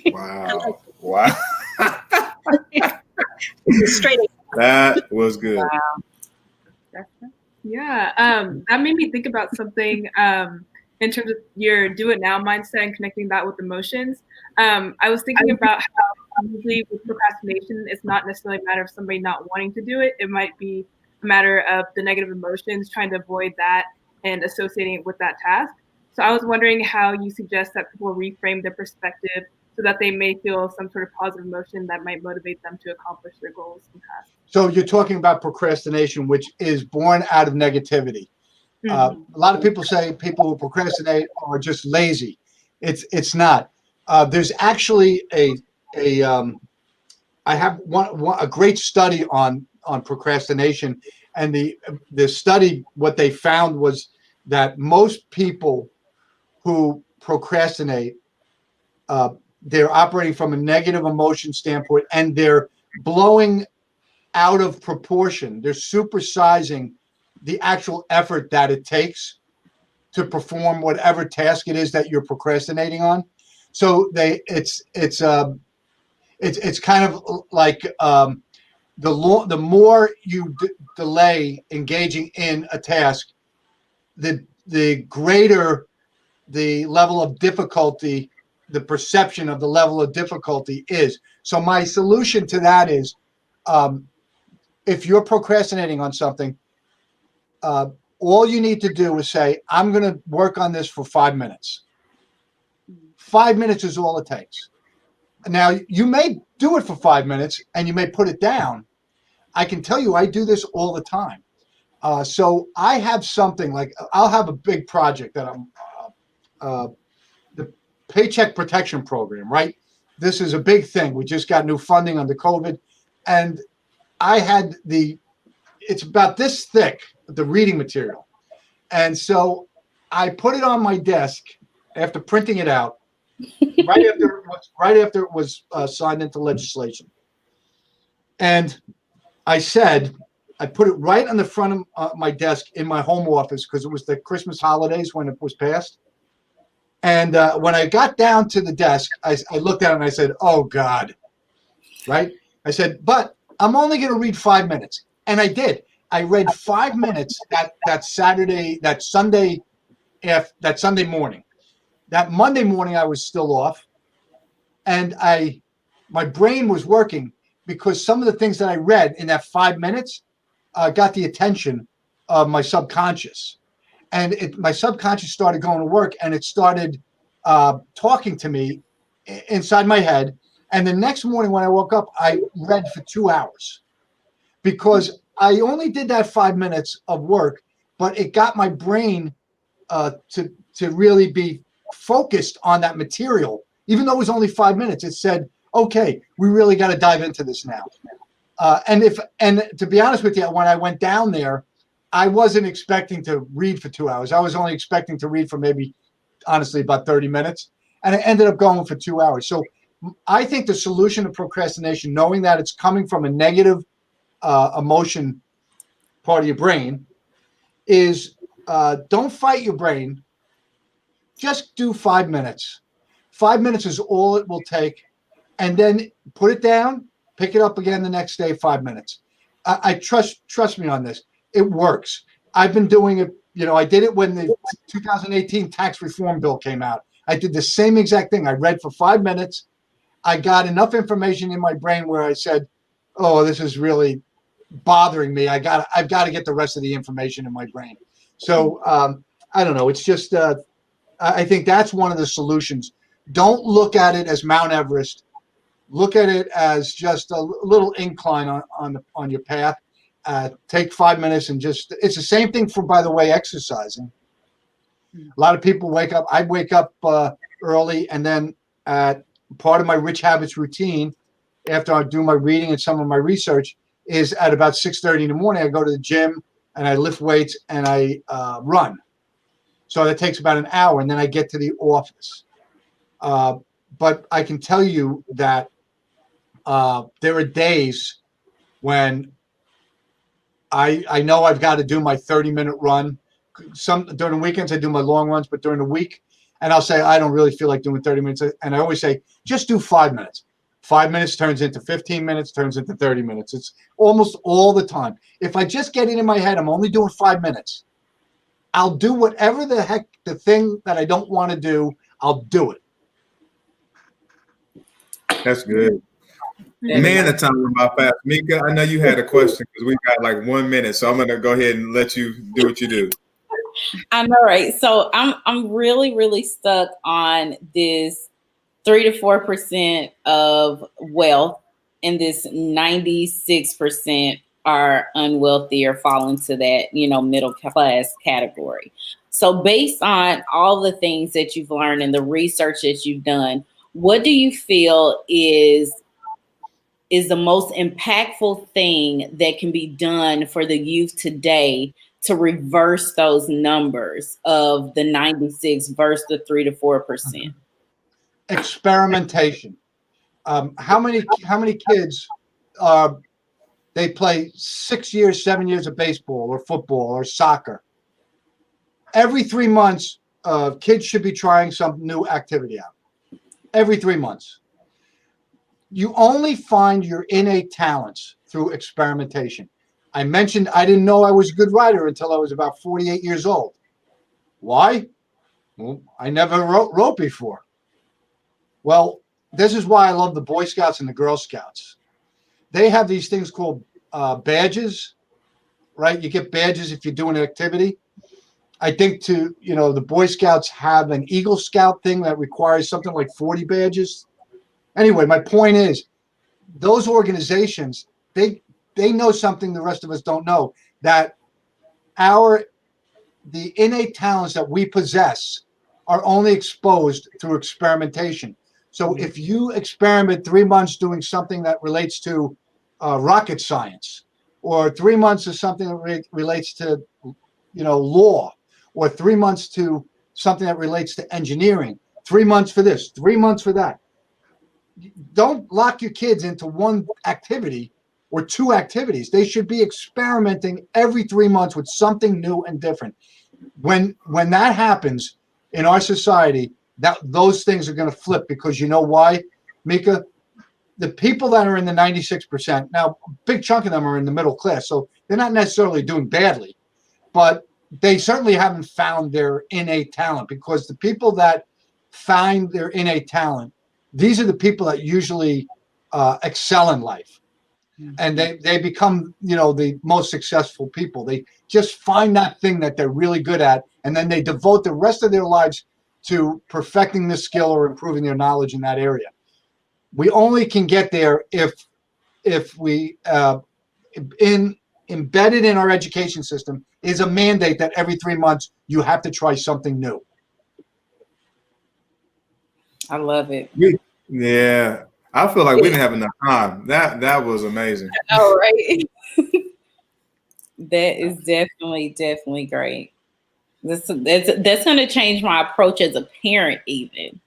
Wow. Wow. Straight. That was good. Wow. Yeah, that made me think about something in terms of your do it now mindset and connecting that with emotions. I was thinking about how usually with procrastination, it's not necessarily a matter of somebody not wanting to do it. It might be a matter of the negative emotions, trying to avoid that and associating it with that task. So I was wondering how you suggest that people reframe their perspective so that they may feel some sort of positive emotion that might motivate them to accomplish their goals and tasks. So you're talking about procrastination, which is born out of negativity. A lot of people say people who procrastinate are just lazy. It's not. There's actually I have a great study on procrastination, and the study, what they found was that most people who procrastinate, they're operating from a negative emotion standpoint, and they're blowing out of proportion. They're supersizing the actual effort that it takes to perform whatever task it is that you're procrastinating on. So it's kind of like the more you delay engaging in a task, the greater the level of difficulty, the perception of the level of difficulty is. So my solution to that is, if you're procrastinating on something, all you need to do is say, I'm going to work on this for 5 minutes. 5 minutes is all it takes. Now, you may do it for 5 minutes and you may put it down. I can tell you, I do this all the time. So I have something like, I'll have a big project that the Paycheck Protection Program, right? This is a big thing. We just got new funding under COVID. And I had it's about this thick, the reading material. And so I put it on my desk after printing it out, right after it was signed into legislation. And I put it right on the front of my desk in my home office because it was the Christmas holidays when it was passed. And when I got down to the desk, I looked at it and I said, oh, God, right? I said, but I'm only going to read 5 minutes. And I did. I read 5 minutes that Sunday morning. That Monday morning, I was still off. And my brain was working because some of the things that I read in that 5 minutes got the attention of my subconscious. And my subconscious started going to work, and it started talking to me inside my head. And the next morning when I woke up, I read for 2 hours because I only did that 5 minutes of work, but it got my brain to really be focused on that material. Even though it was only 5 minutes, it said, okay, we really got to dive into this now. And to be honest with you, when I went down there, I wasn't expecting to read for 2 hours. I was only expecting to read for maybe, honestly, about 30 minutes. And I ended up going for 2 hours. So I think the solution to procrastination, knowing that it's coming from a negative emotion part of your brain, is don't fight your brain. Just do 5 minutes. 5 minutes is all it will take. And then put it down, pick it up again the next day, 5 minutes. I trust me on this. It works. I've been doing it. I did it when the 2018 tax reform bill came out. I did the same exact thing. I read for 5 minutes. I got enough information in my brain where I said, oh, this is really bothering me. I've got to get the rest of the information in my brain. So I don't know. It's just, I think that's one of the solutions. Don't look at it as Mount Everest. Look at it as just a little incline on your path. Take 5 minutes and it's the same thing for, by the way, exercising. A lot of people wake up. I wake up early, and then part of my Rich Habits routine, after I do my reading and some of my research, is at about 6:30 in the morning. I go to the gym and I lift weights and I run. So that takes about an hour, and then I get to the office. But I can tell you that there are days when I know I've got to do my 30-minute run. During the weekends, I do my long runs, but during the week, and I'll say, I don't really feel like doing 30 minutes. And I always say, just do 5 minutes. 5 minutes turns into 15 minutes, turns into 30 minutes. It's almost all the time. If I just get it in my head, I'm only doing 5 minutes. I'll do whatever the heck, the thing that I don't want to do, I'll do it. That's good. Man, the time went by fast. Mika, I know you had a question because we've got like 1 minute, so I'm going to go ahead and let you do what you do. I know, right? So I'm really, really stuck on this 3 to 4% of wealth, and this 96% are unwealthy or fall into that, middle class category. So based on all the things that you've learned and the research that you've done, what do you feel is the most impactful thing that can be done for the youth today to reverse those numbers of the 96 versus the 3 to 4%? Experimentation. How many kids they play 6 years, 7 years of baseball or football or soccer? Every 3 months, kids should be trying some new activity out. Every 3 months. You only find your innate talents through experimentation. I mentioned I didn't know I was a good writer until I was about 48 years old. Why? Well, I never wrote before. Well, this is why I love the Boy Scouts and the Girl Scouts. They have these things called badges, right? You get badges if you do an activity. I think the Boy Scouts have an Eagle Scout thing that requires something like 40 badges. Anyway, my point is, those organizations, they know something the rest of us don't know, that the innate talents that we possess are only exposed through experimentation. So if you experiment 3 months doing something that relates to rocket science, or 3 months of something that relates to law, or 3 months to something that relates to engineering, 3 months for this, 3 months for that. Don't lock your kids into one activity or two activities. They should be experimenting every 3 months with something new and different. When that happens in our society, those things are going to flip, because you know why, Mika? The people that are in the 96%, now a big chunk of them are in the middle class, so they're not necessarily doing badly, but they certainly haven't found their innate talent, because the people that find their innate talent, these are the people that usually excel in life. And they become, the most successful people. They just find that thing that they're really good at, and then they devote the rest of their lives to perfecting the skill or improving their knowledge in that area. We only can get there if we embedded in our education system is a mandate that every 3 months you have to try something new. I love it. Yeah. I feel like we didn't have enough time. That was amazing. Oh, right. That is definitely great. That's going to change my approach as a parent, even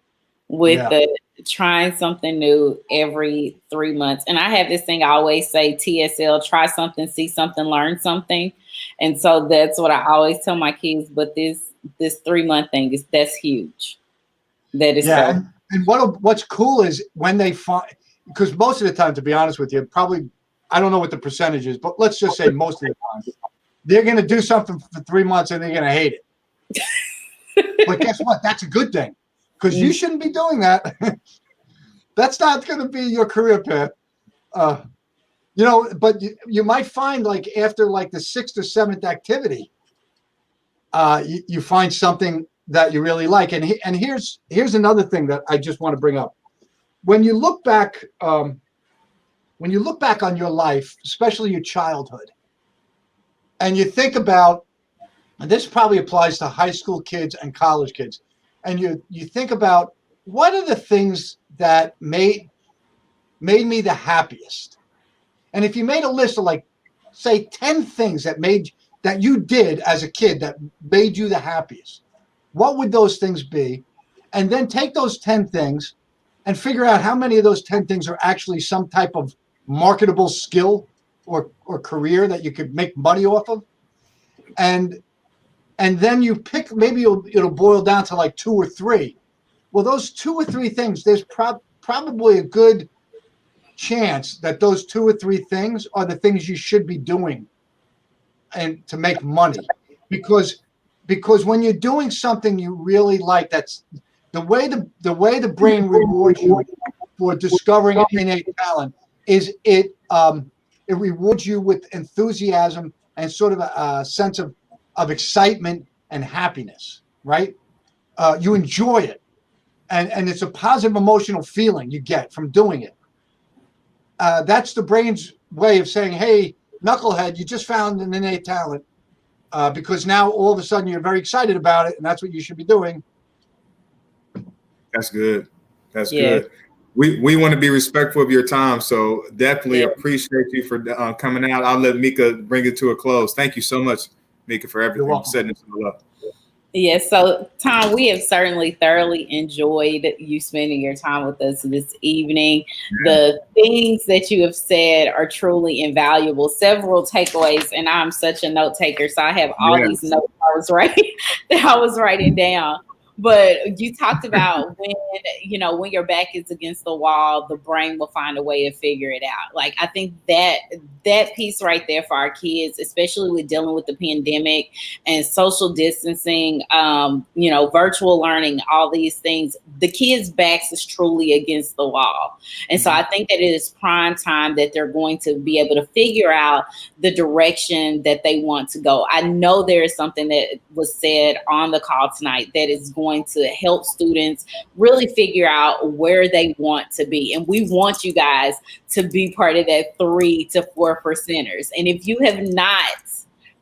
with the trying something new every 3 months. And I have this thing I always say, TSL, try something, see something, learn something. And so that's what I always tell my kids. But this 3 month thing that's huge. That is so. And what's cool is when they find, because most of the time, to be honest with you, probably, I don't know what the percentage is, but let's just say most of the time, they're going to do something for 3 months and they're going to hate it. But guess what? That's a good thing, because you shouldn't be doing that. That's not going to be your career path. But you might find, like, after like the 6th or 7th activity, you find something that you really like. And here's another thing that I just want to bring up. When you look back on your life, especially your childhood, and you think about, and this probably applies to high school kids and college kids, and you think about, what are the things that made me the happiest? And if you made a list of, like, say 10 things that you did as a kid that made you the happiest, what would those things be? And then take those 10 things and figure out how many of those 10 things are actually some type of marketable skill or career that you could make money off of. And then you pick, maybe it'll boil down to like 2 or 3. Well, those 2 or 3 things, there's probably a good chance that those 2 or 3 things are the things you should be doing and to make money. Because when you're doing something you really like, that's the way the brain rewards you for discovering innate talent, is it rewards you with enthusiasm and sort of a sense of excitement and happiness, right? You enjoy it, and it's a positive emotional feeling you get from doing it. That's the brain's way of saying, hey, knucklehead, you just found an innate talent, because now all of a sudden you're very excited about it, and that's what you should be doing. That's good. That's good. We want to be respectful of your time, so definitely appreciate you for coming out. I'll let Mika bring it to a close. Thank you so much, Mika, for everything. welcome. Setting this all up. Yes, so Tom, we have certainly thoroughly enjoyed you spending your time with us this evening. The things that you have said are truly invaluable. Several takeaways, and I'm such a note taker, so I have all these notes I was writing down. But you talked about when your back is against the wall, the brain will find a way to figure it out. Like, I think that piece right there for our kids, especially with dealing with the pandemic and social distancing, virtual learning, all these things, the kids' backs is truly against the wall. And so I think that it is prime time that they're going to be able to figure out the direction that they want to go. I know there is something that was said on the call tonight that is going to help students really figure out where they want to be. And we want you guys to be part of that 3 to 4%ers. And if you have not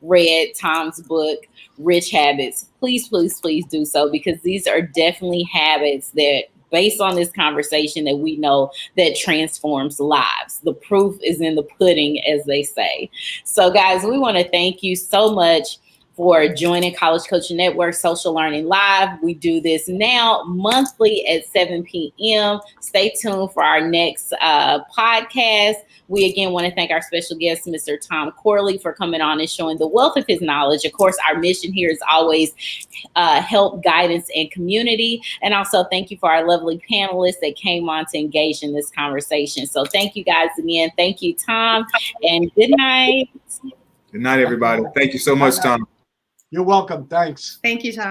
read Tom's book, Rich Habits, please, please, please do so, because these are definitely habits that, based on this conversation, that we know that transforms lives. The proof is in the pudding, as they say. So guys, we want to thank you so much for joining College Coaching Network Social Learning Live. We do this now monthly at 7 p.m. Stay tuned for our next podcast. We again want to thank our special guest, Mr. Tom Corley, for coming on and showing the wealth of his knowledge. Of course, our mission here is always help, guidance, and community. And also thank you for our lovely panelists that came on to engage in this conversation. So thank you guys again. Thank you, Tom, and good night. Good night, everybody. Thank you so much, Tom. You're welcome. Thanks. Thank you, Tom.